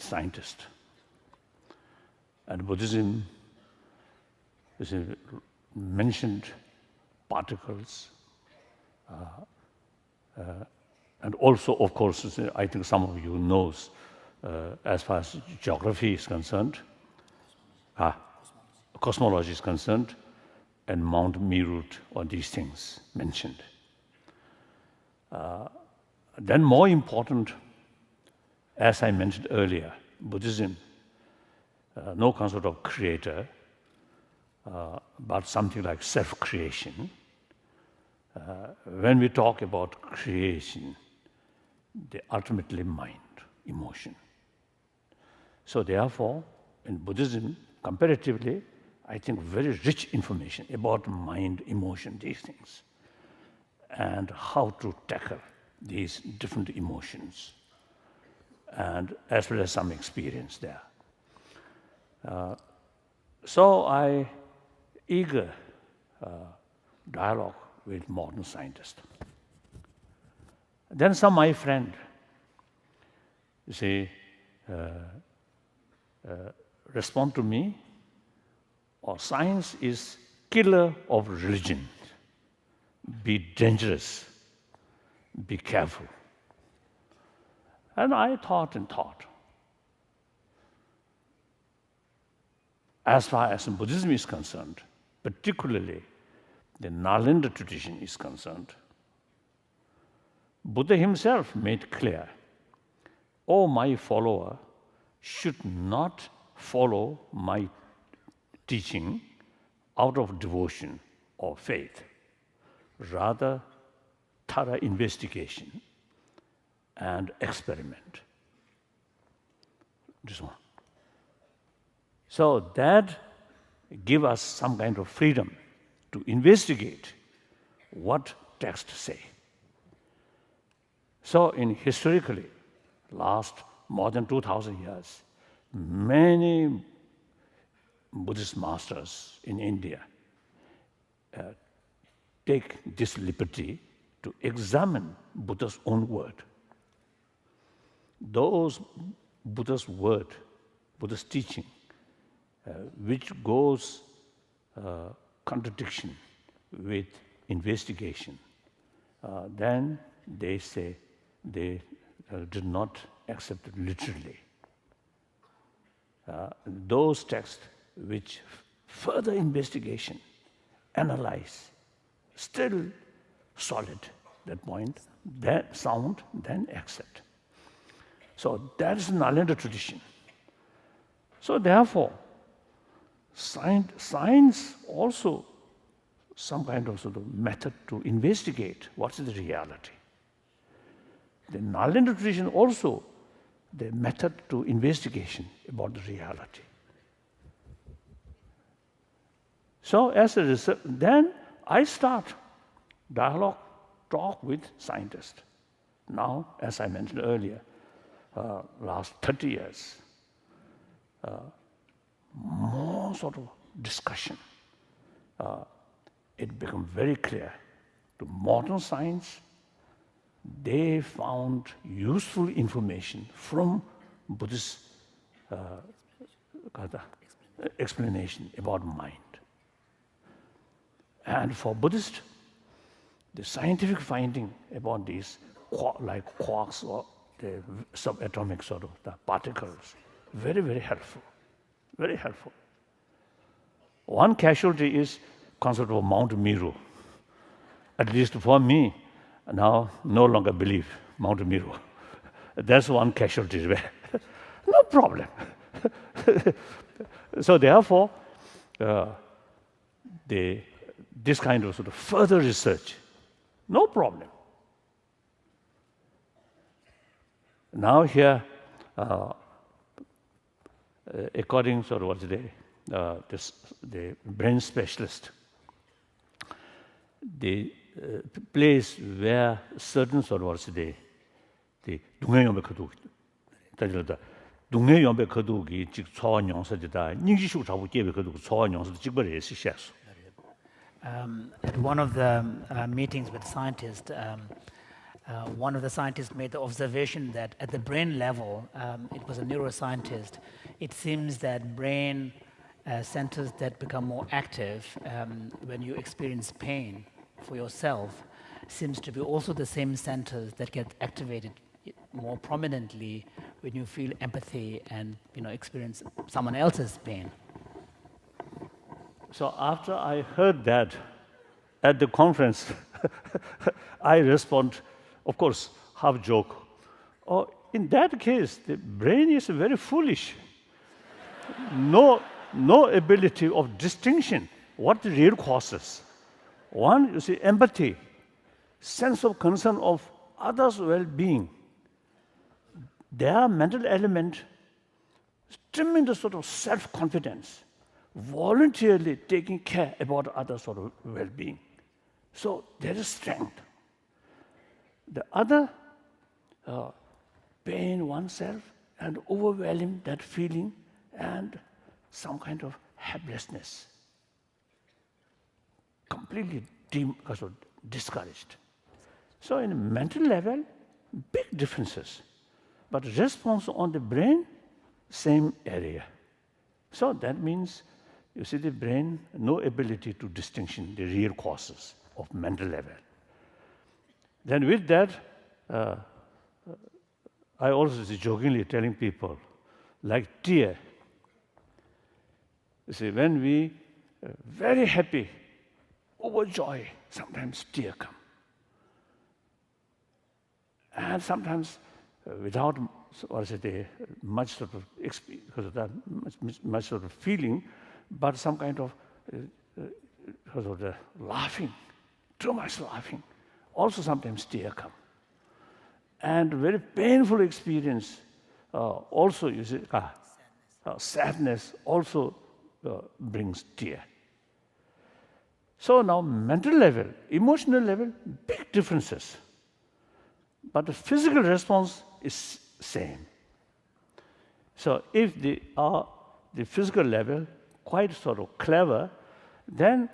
scientists. And Buddhism is mentioned particles, and also, of course, I think some of you knows, as far as geography is concerned, cosmology is concerned, and Mount Meerut, or these things mentioned. Then more important, as I mentioned earlier, Buddhism, no concept of creator, but something like self-creation. When we talk about creation, they ultimately mind, emotion. So therefore, in Buddhism, comparatively, I think very rich information about mind, emotion, these things, and how to tackle these different emotions, and as well as some experience there. So I eager dialogue with modern scientists. Then some my friend, you see, respond to me, or science is killer of religion. Be dangerous, be careful. And I thought and thought. As far as Buddhism is concerned, particularly the Nalanda tradition is concerned, Buddha himself made clear, "Oh, my follower should not follow my teaching out of devotion or faith, rather thorough investigation and experiment." This one. So that gives us some kind of freedom to investigate what texts say. So historically, last more than 2,000 years, many Buddhist masters in India take this liberty to examine Buddha's own word. Those Buddha's word, Buddha's teaching, which goes contradiction with investigation, then they say they do not accept it literally. Those texts which further investigation, analyze, still solid, that point, that sound, then accept. So that is Nalanda tradition. So therefore, science also some kind of sort of method to investigate what is the reality. The Nalanda tradition also the method to investigation about the reality. So as a result, then I start dialogue, talk with scientists. Now, as I mentioned earlier, last 30 years, more sort of discussion. It became very clear to modern science, they found useful information from Buddhist explanation about mind. And for Buddhists, the scientific finding about these, like quarks or the subatomic sort of the particles, very, very helpful. Very helpful. One casualty is concept of Mount Meru. At least for me, now no longer believe Mount Meru. That's one casualty. No problem. So therefore, this kind of sort of further research, no problem. Now here, according to what the brain specialist, the place where certain sort of what's the 동해연배 거둑, 따지다 동해연배 거둑이 즉 초원 영서지다 닝지슈 잡고 깨배 거둑 초원 영서도 직벌에 시시했어. At one of the meetings with scientists, one of the scientists made the observation that at the brain level, it was a neuroscientist, it seems that brain centers that become more active when you experience pain for yourself seems to be also the same centers that get activated more prominently when you feel empathy and experience someone else's pain. So after I heard that at the conference, I respond, of course, half joke. Oh, in that case, the brain is very foolish. No ability of distinction. What the real causes? One, you see, empathy, sense of concern of others' well-being. Their mental element, tremendous sort of self-confidence, voluntarily taking care about others' sort of well-being. So there is strength. The other, pain oneself and overwhelming that feeling and some kind of helplessness. Completely discouraged. So in a mental level, big differences. But response on the brain, same area. So that means, you see the brain, no ability to distinction the real causes of mental level. Then with that, I also see jokingly telling people, like tear. You see, when we very happy, overjoy, sometimes tear come. And sometimes without much sort of experience, because of that, much sort of feeling, but some kind of because of the laughing, too much laughing. Also sometimes tear come. And very painful experience, also you see, sadness also brings tear. So now mental level, emotional level, big differences. But the physical response is same. So if the physical level quite sort of clever, then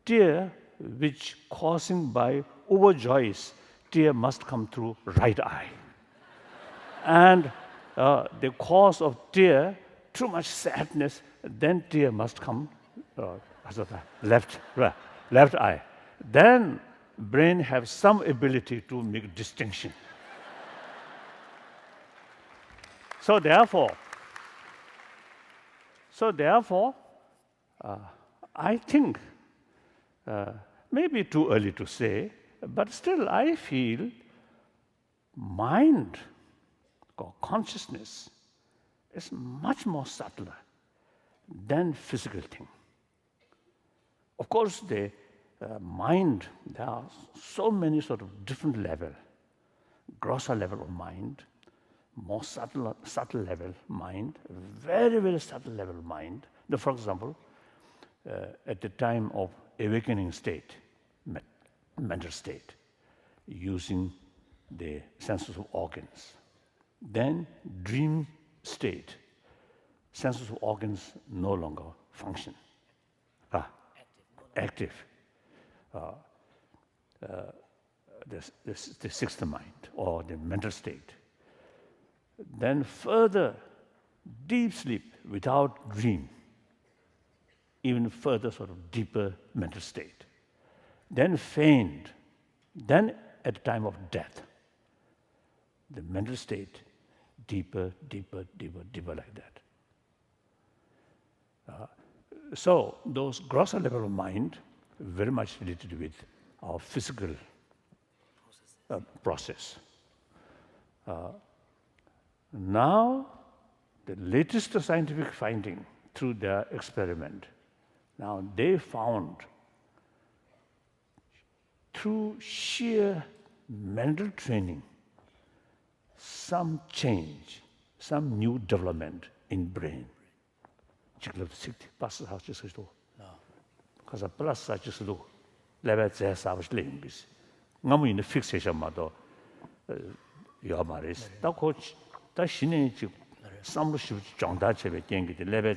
tear which causing by overjoys, tear must come through right eye. And the cause of tear, too much sadness, then tear must come left eye. Then brain have some ability to make distinction. So therefore, I think, maybe too early to say, but still I feel mind or consciousness is much more subtler than physical thing. Of course, the mind, there are so many sort of different level, grosser level of mind, more subtle level mind, very, very subtle level mind. Now, for example, at the time of awakening state, mental state, using the senses of organs. Then dream state, senses of organs no longer function. Active. The sixth mind, or the mental state. Then further, deep sleep without dream, even further sort of deeper mental state. Then faint, then at the time of death, the mental state, deeper, deeper, deeper, deeper like that. So those grosser level of mind, very much related with our physical process. Now, the latest scientific finding through their experiment, now they found through sheer mental training, some change, some new development in brain. Because plus such as do, level savage language. Ngamu in the fixation model, Yamaris, that coach, that she some should John Dutch of a gang, the level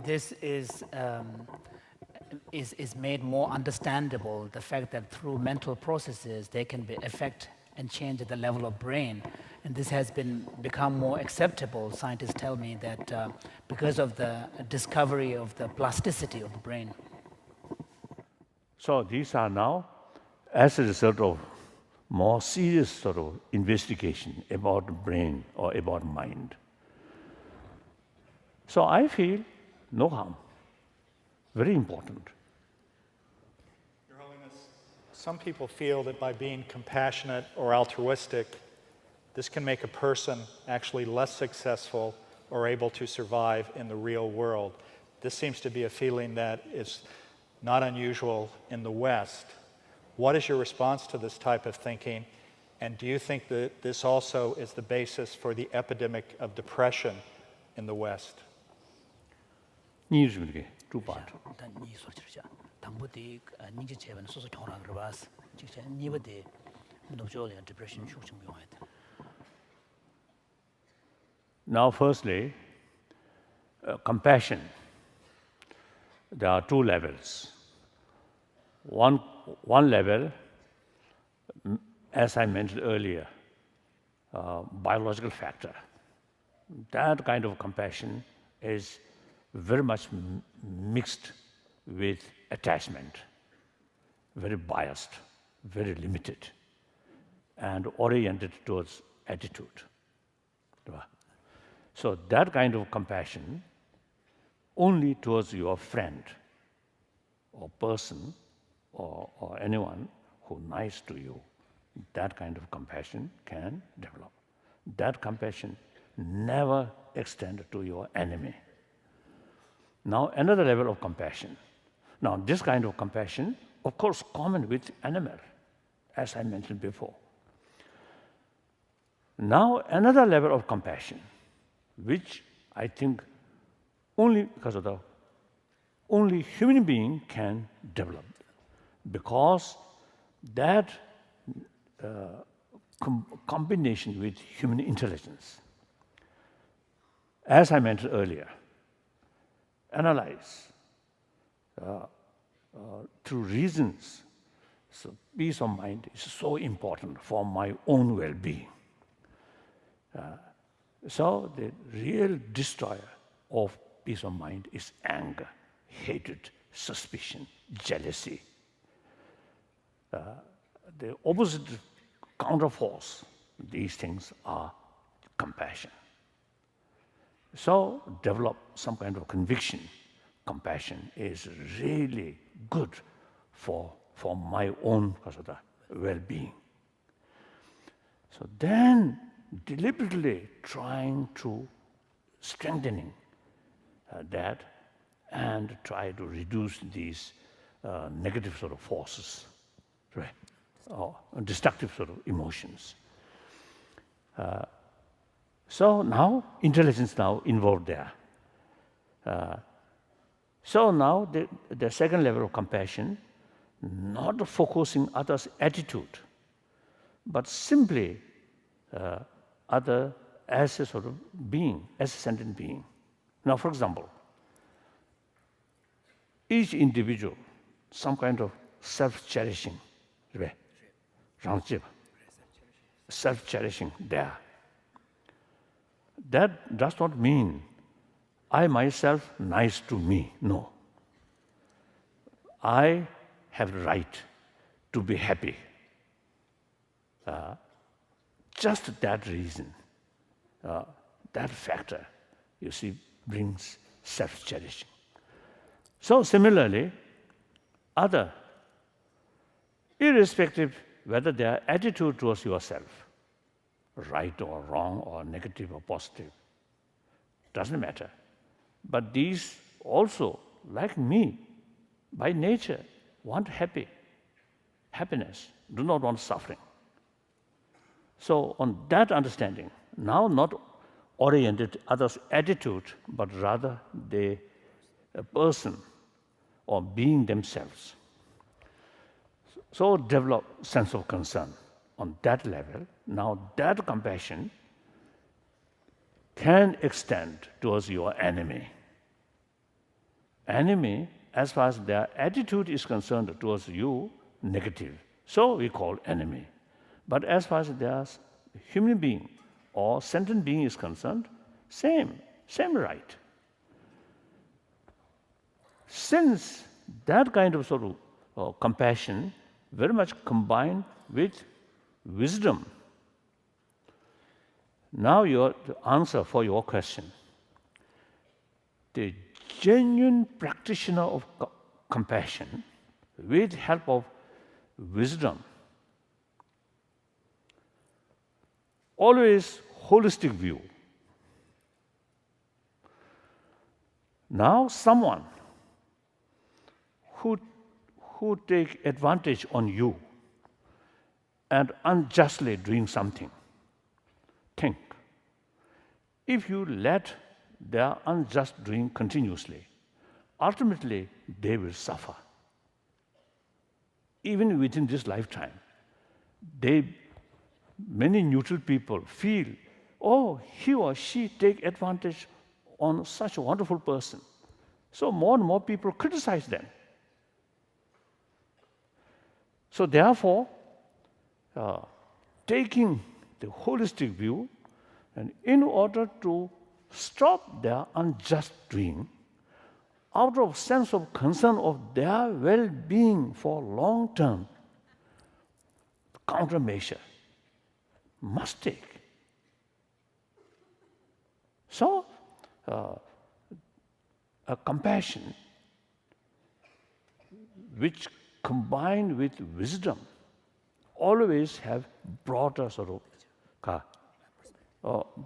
This is made more understandable, the fact that through mental processes, they can affect and change at the level of brain. And this has become more acceptable. Scientists tell me that because of the discovery of the plasticity of the brain. So these are now, as a result of more serious sort of investigation about the brain or about mind. So I feel no harm. very important. Your Holiness, some people feel that by being compassionate or altruistic, this can make a person actually less successful or able to survive in the real world. This seems to be a feeling that is not unusual in the West. What is your response to this type of thinking? And do you think that this also is the basis for the epidemic of depression in the West? Two parts. Now, firstly, compassion. There are two levels. One level, as I mentioned earlier, biological factor. That kind of compassion is very much mixed with attachment, very biased, very limited, and oriented towards attitude. So that kind of compassion only towards your friend or person or anyone who is nice to you, that kind of compassion can develop. That compassion never extend to your enemy. Now, another level of compassion. Now, this kind of compassion, of course, common with animal, as I mentioned before. Now, another level of compassion, which I think only because of only human being can develop, because that combination with human intelligence, as I mentioned earlier, analyze through reasons. So peace of mind is so important for my own well-being. So the real destroyer of peace of mind is anger, hatred, suspicion, jealousy. The opposite counterforce, these things are compassion. So develop some kind of conviction. Compassion is really good for my own well-being. So then deliberately trying to strengthening that and try to reduce these negative sort of forces, right, or destructive sort of emotions. So now intelligence now involved there. So now the second level of compassion, not focusing others' attitude, but simply other as a sort of being, as a sentient being. Now, for example, each individual, some kind of self-cherishing, self-cherishing there. That does not mean I myself nice to me. No. I have the right to be happy. Just that reason, that factor, you see, brings self-cherishing. So similarly, other, irrespective whether their attitude towards yourself, right or wrong or negative or positive, doesn't matter. But these also, like me, by nature, want happiness, do not want suffering. So on that understanding, now not oriented others' attitude, but rather a person or being themselves. So develop sense of concern on that level. Now that compassion can extend towards your enemy. Enemy, as far as their attitude is concerned towards you, negative. So we call enemy. But as far as their human being or sentient being is concerned, same right. Since that kind of sort of compassion very much combined with wisdom, now the answer for your question, the genuine practitioner of compassion with help of wisdom. Always holistic view. Now someone who take advantage on you and unjustly doing something, think, if you let their unjust doing continuously, ultimately they will suffer. Even within this lifetime, many neutral people feel, oh, he or she take advantage on such a wonderful person. So more and more people criticize them. So therefore, taking the holistic view, and in order to stop their unjust doing, out of sense of concern of their well-being for long term, countermeasure must take. So, a compassion which combined with wisdom always have broader sort of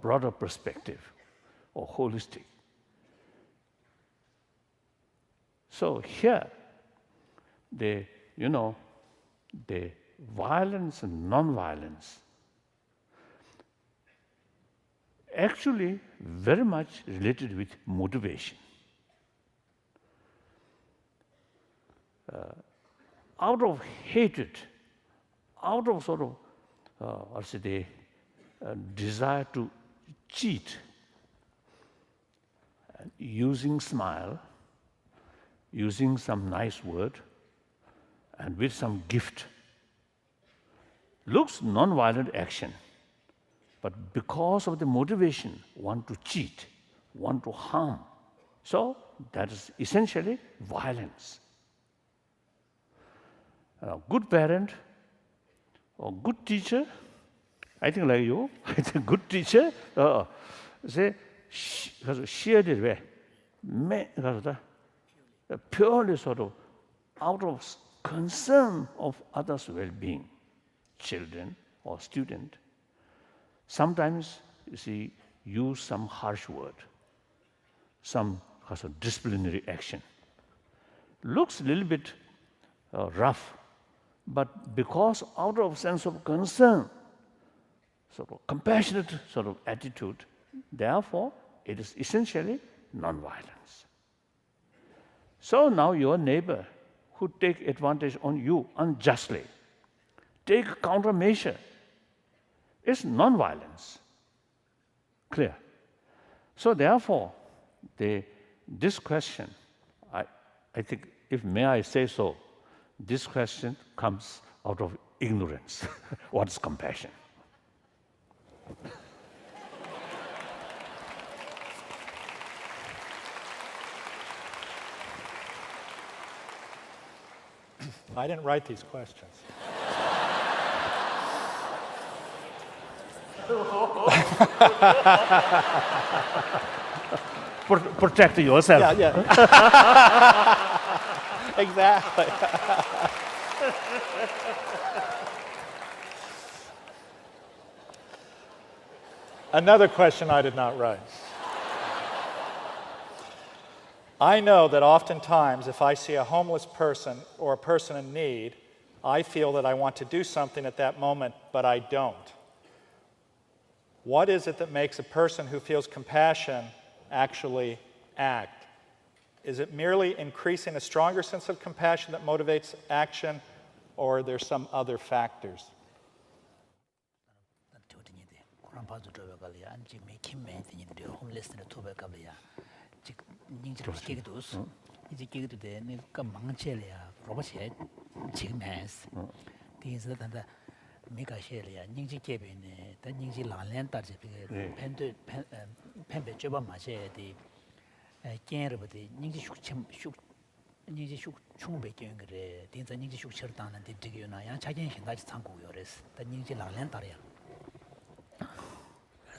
broader perspective or holistic. So here, the violence and non-violence actually very much related with motivation. Out of hatred, out of sort of, desire to cheat, using smile, using some nice word, and with some gift, looks non-violent action. But because of the motivation, want to cheat, want to harm. So that is essentially violence. A good parent or good teacher, I think like you, I think good teacher, say, share the way, purely sort of out of concern of others' well-being, children or student. Sometimes, you see, use some harsh word, some sort of disciplinary action. Looks a little bit rough, but because out of sense of concern, sort of compassionate sort of attitude, therefore, it is essentially non-violence. So now your neighbor who take advantage on you unjustly, take countermeasure, is non-violence. Clear? So therefore, this question, I think, if may I say so, this question comes out of ignorance. What is compassion? I didn't write these questions. Protect yourself. Yeah. Exactly. Another question I did not write. I know that oftentimes if I see a homeless person or a person in need, I feel that I want to do something at that moment, but I don't. What is it that makes a person who feels compassion actually act? Is it merely increasing a stronger sense of compassion that motivates action, or are there some other factors?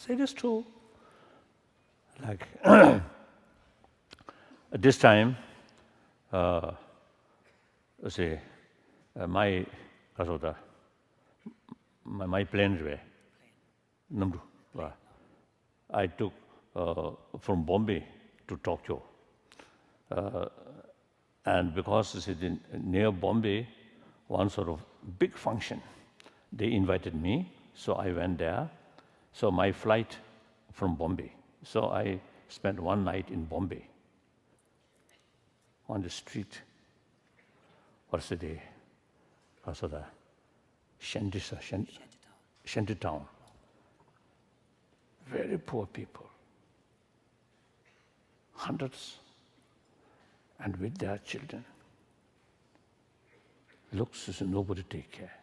It is true. Like At this time, say, my plane way, number. I took from Bombay to Tokyo, and because it's near Bombay, one sort of big function, they invited me, so I went there. So my flight from Bombay. So I spent one night in Bombay on the street. What's the day? Also the Shantytown. Very poor people. Hundreds. And with their children. Looks as if nobody take care.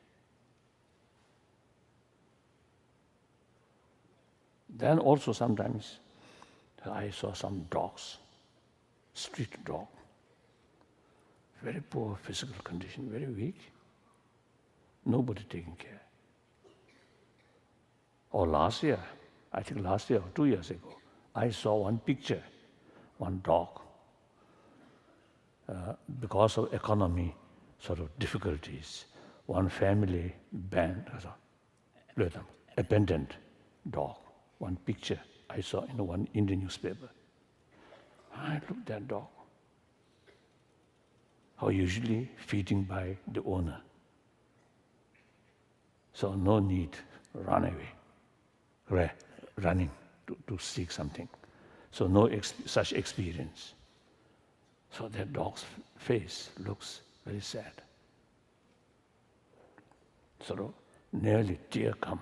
Then also sometimes I saw some dogs, street dog, very poor physical condition, very weak, nobody taking care. Or last year, I think last year or 2 years ago, I saw one picture, one dog, because of economy sort of difficulties, one family abandoned dog. One picture I saw in one Indian newspaper. I looked at that dog. How usually feeding by the owner. So no need run away, running to seek something. So no such experience. So that dog's face looks very sad. So nearly tear come.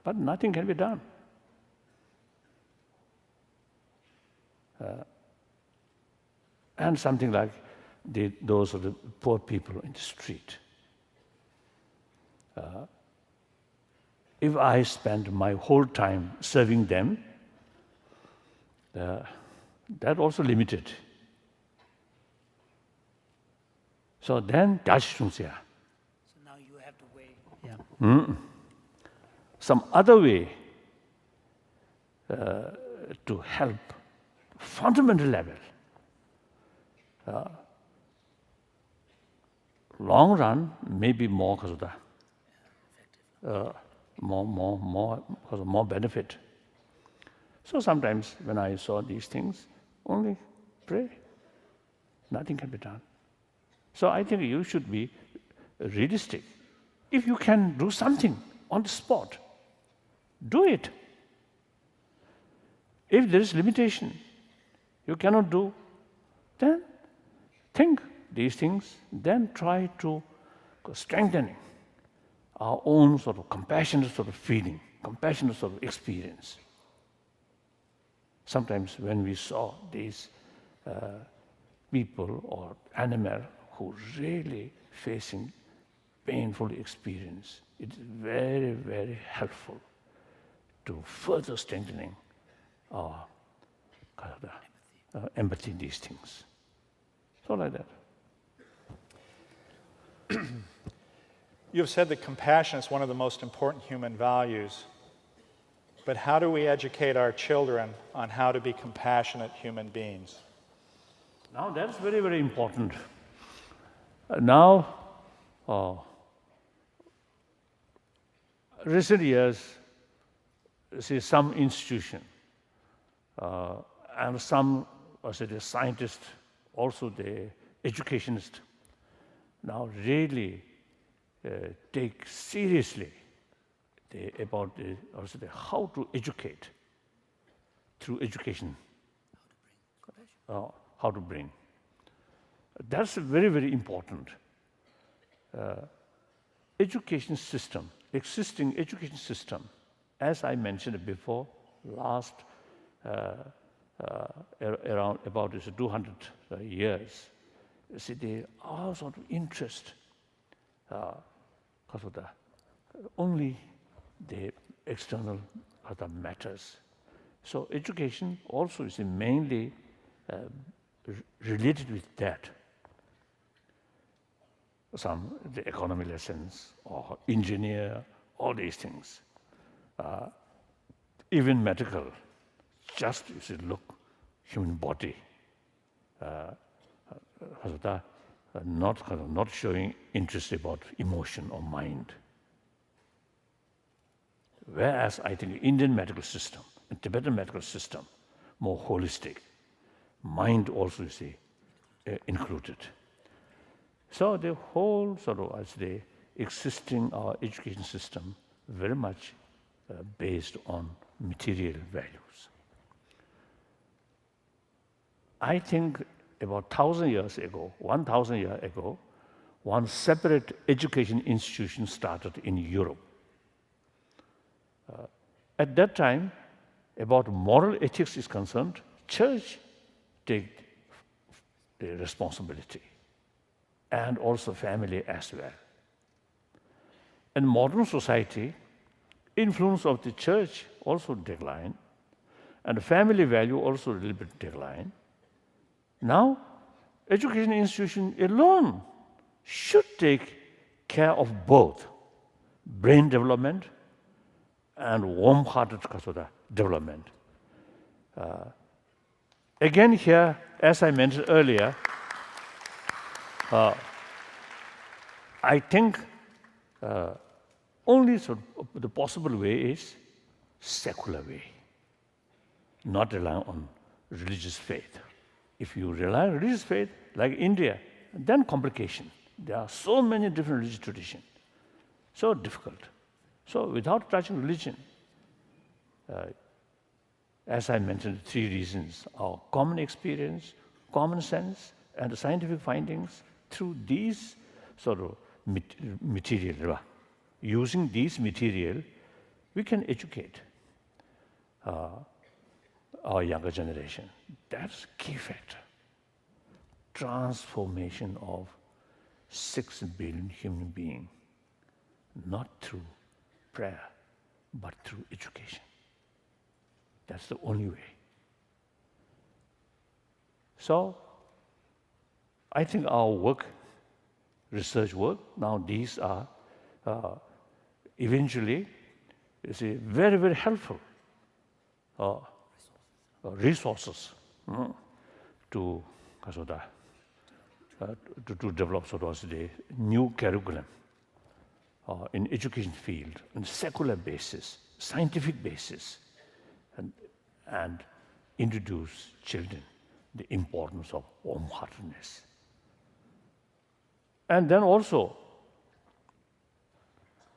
But nothing can be done. And something like those of the poor people in the street. If I spend my whole time serving them, that also limited. So then, So now you have to weigh. some other way to help fundamental level. Long run, maybe more because of more benefit. So sometimes when I saw these things, only pray. Nothing can be done. So I think you should be realistic. If you can do something on the spot, do it. If there is limitation, you cannot do, then think these things, then try to strengthen our own sort of compassionate sort of feeling, compassionate sort of experience. Sometimes when we saw these people or animal who really facing painful experience, it is very, very helpful to further strengthening our empathy in these things. So like that. You have said that compassion is one of the most important human values. But how do we educate our children on how to be compassionate human beings? Now that's very, very important. Now, recent years, see some institution and some, the scientists, also the educationists, now really take seriously about how to educate through education. How to bring. That's very, very important. Education system, existing education system, as I mentioned before, last around about 200 years, see, they are sort of interest because of the only the external other matters. So education also is mainly related with that. Some the economy lessons or engineer, all these things. Even medical, just you should look human body, not showing interest about emotion or mind. Whereas I think Indian medical system and Tibetan medical system, more holistic, mind also is included. So the whole sort of, as the existing our education system, very much based on material values. I think about 1,000 years ago, 1,000 years ago, one separate education institution started in Europe. At that time, about moral ethics is concerned, church take the responsibility, and also family as well. In modern society, influence of the church also decline, and the family value also a little bit decline. Now, education institution alone should take care of both brain development and warm-hearted development. Again here, as I mentioned earlier, I think only the possible way is secular way, not relying on religious faith. If you rely on religious faith, like India, then complication. There are so many different religious traditions, so difficult. So without touching religion, as I mentioned, 3 reasons: our common experience, common sense, and the scientific findings. Through these sort of material, using these material, we can educate our younger generation. That's key factor. Transformation of 6 billion human beings, not through prayer, but through education. That's the only way. So, I think our work, research work, now these are eventually very, very helpful resources to develop the new curriculum in education field, on secular basis, scientific basis, and introduce children the importance of warm-heartedness. And then also,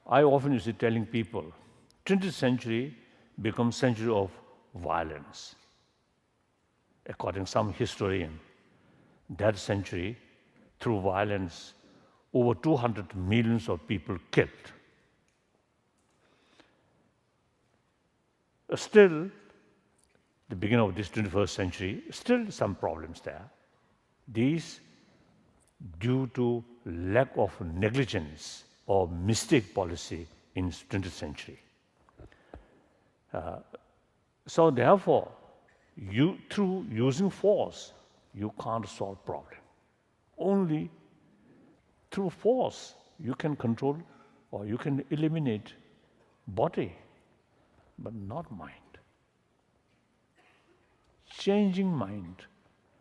I often used to telling people, 20th century becomes century of violence. According to some historian, that century, through violence, over 200 millions of people killed. Still, the beginning of this 21st century, still some problems there. These due to lack of negligence or mistake policy in 20th century. So therefore, through using force, you can't solve problem. Only through force you can control or you can eliminate body, but not mind. Changing mind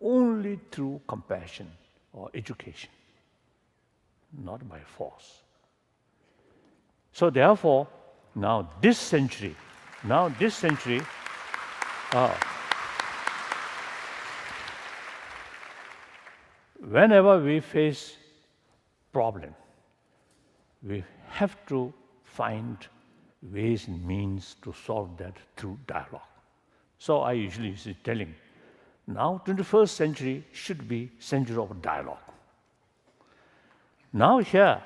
only through compassion or education, not by force. So therefore, now this century, whenever we face problem, we have to find ways and means to solve that through dialogue. So I usually say telling, now 21st century should be century of dialogue. Now here,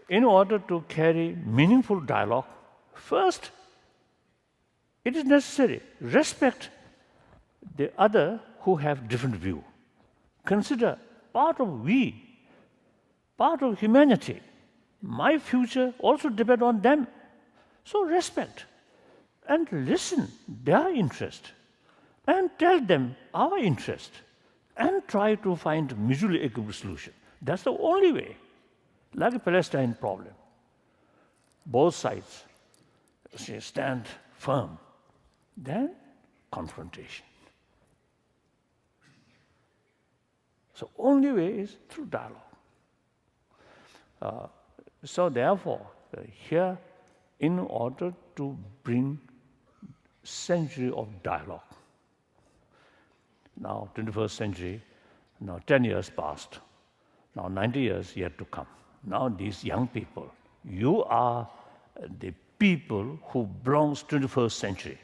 in order to carry meaningful dialogue, first, it is necessary respect the other who have different view. Consider part of we, part of humanity. My future also depends on them. So respect and listen their interest and tell them our interest and try to find mutually agreeable solution. That's the only way. Like the Palestine problem, both sides stand firm, then confrontation. So only way is through dialogue. So therefore, here, in order to bring century of dialogue, now 21st century, now 10 years passed, now 90 years yet to come. Now these young people, you are the people who belongs 21st century.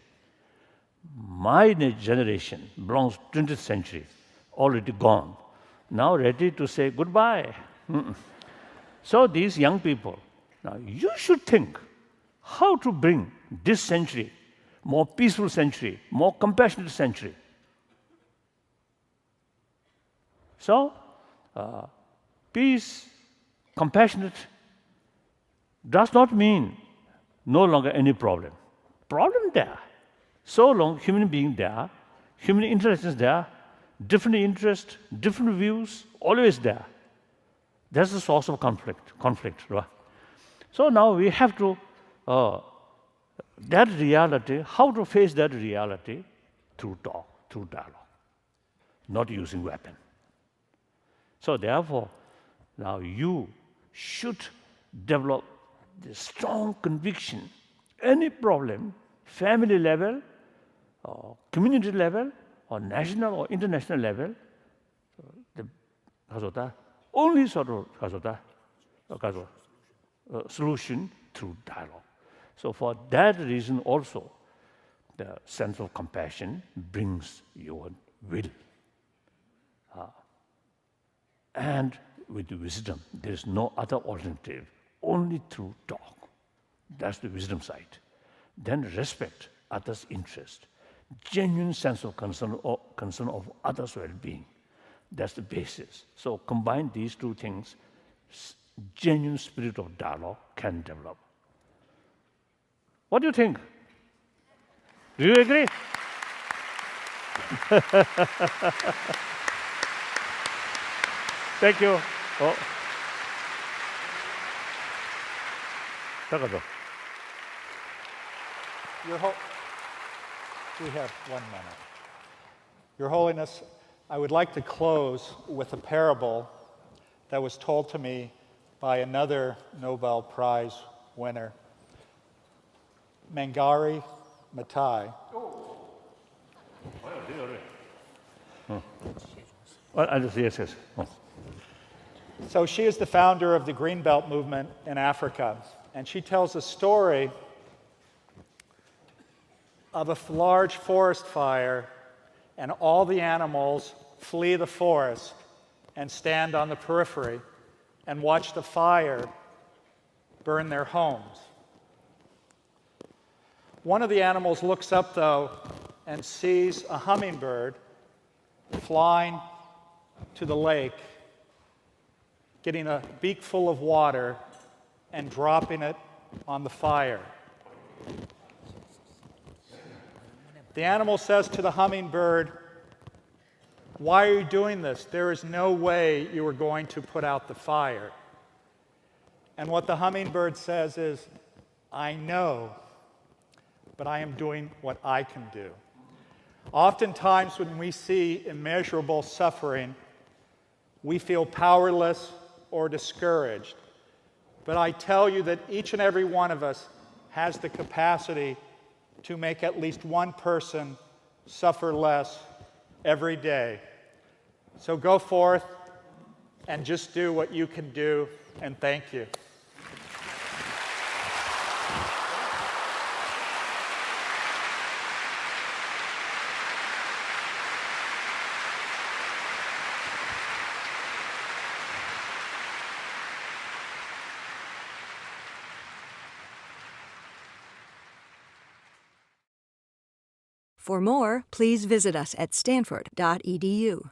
My generation belongs 20th century, already gone. Now ready to say goodbye. So these young people, now you should think how to bring this century, more peaceful century, more compassionate century. So, peace, compassionate, does not mean no longer any problem. Problem there. So long human being there, human interaction there, different interests, different views, always there. That's the source of conflict, right? So now we have to, that reality, how to face that reality? Through talk, through dialogue, not using weapon. So therefore, now you should develop the strong conviction, any problem, family level, or community level, or national or international level, only sort of solution through dialogue. So for that reason also, the sense of compassion brings your will. And with wisdom, there is no other alternative, only through talk. That's the wisdom side. Then respect others' interest, genuine sense of concern of others' well-being. That's the basis. So combine these two things, genuine spirit of dialogue can develop. What do you think? Do you agree? Thank you. Oh. We have 1 minute. Your Holiness, I would like to close with a parable that was told to me by another Nobel Prize winner, Mangari Maathai. Yes. Oh. So she is the founder of the Greenbelt movement in Africa, and she tells a story of a large forest fire, and all the animals flee the forest and stand on the periphery and watch the fire burn their homes. One of the animals looks up, though, and sees a hummingbird flying to the lake, getting a beak full of water and dropping it on the fire. The animal says to the hummingbird, "Why are you doing this? There is no way you are going to put out the fire." And what the hummingbird says is, "I know, but I am doing what I can do." Oftentimes when we see immeasurable suffering, we feel powerless or discouraged. But I tell you that each and every one of us has the capacity to make at least one person suffer less every day. So go forth and just do what you can do, and thank you. For more, please visit us at stanford.edu.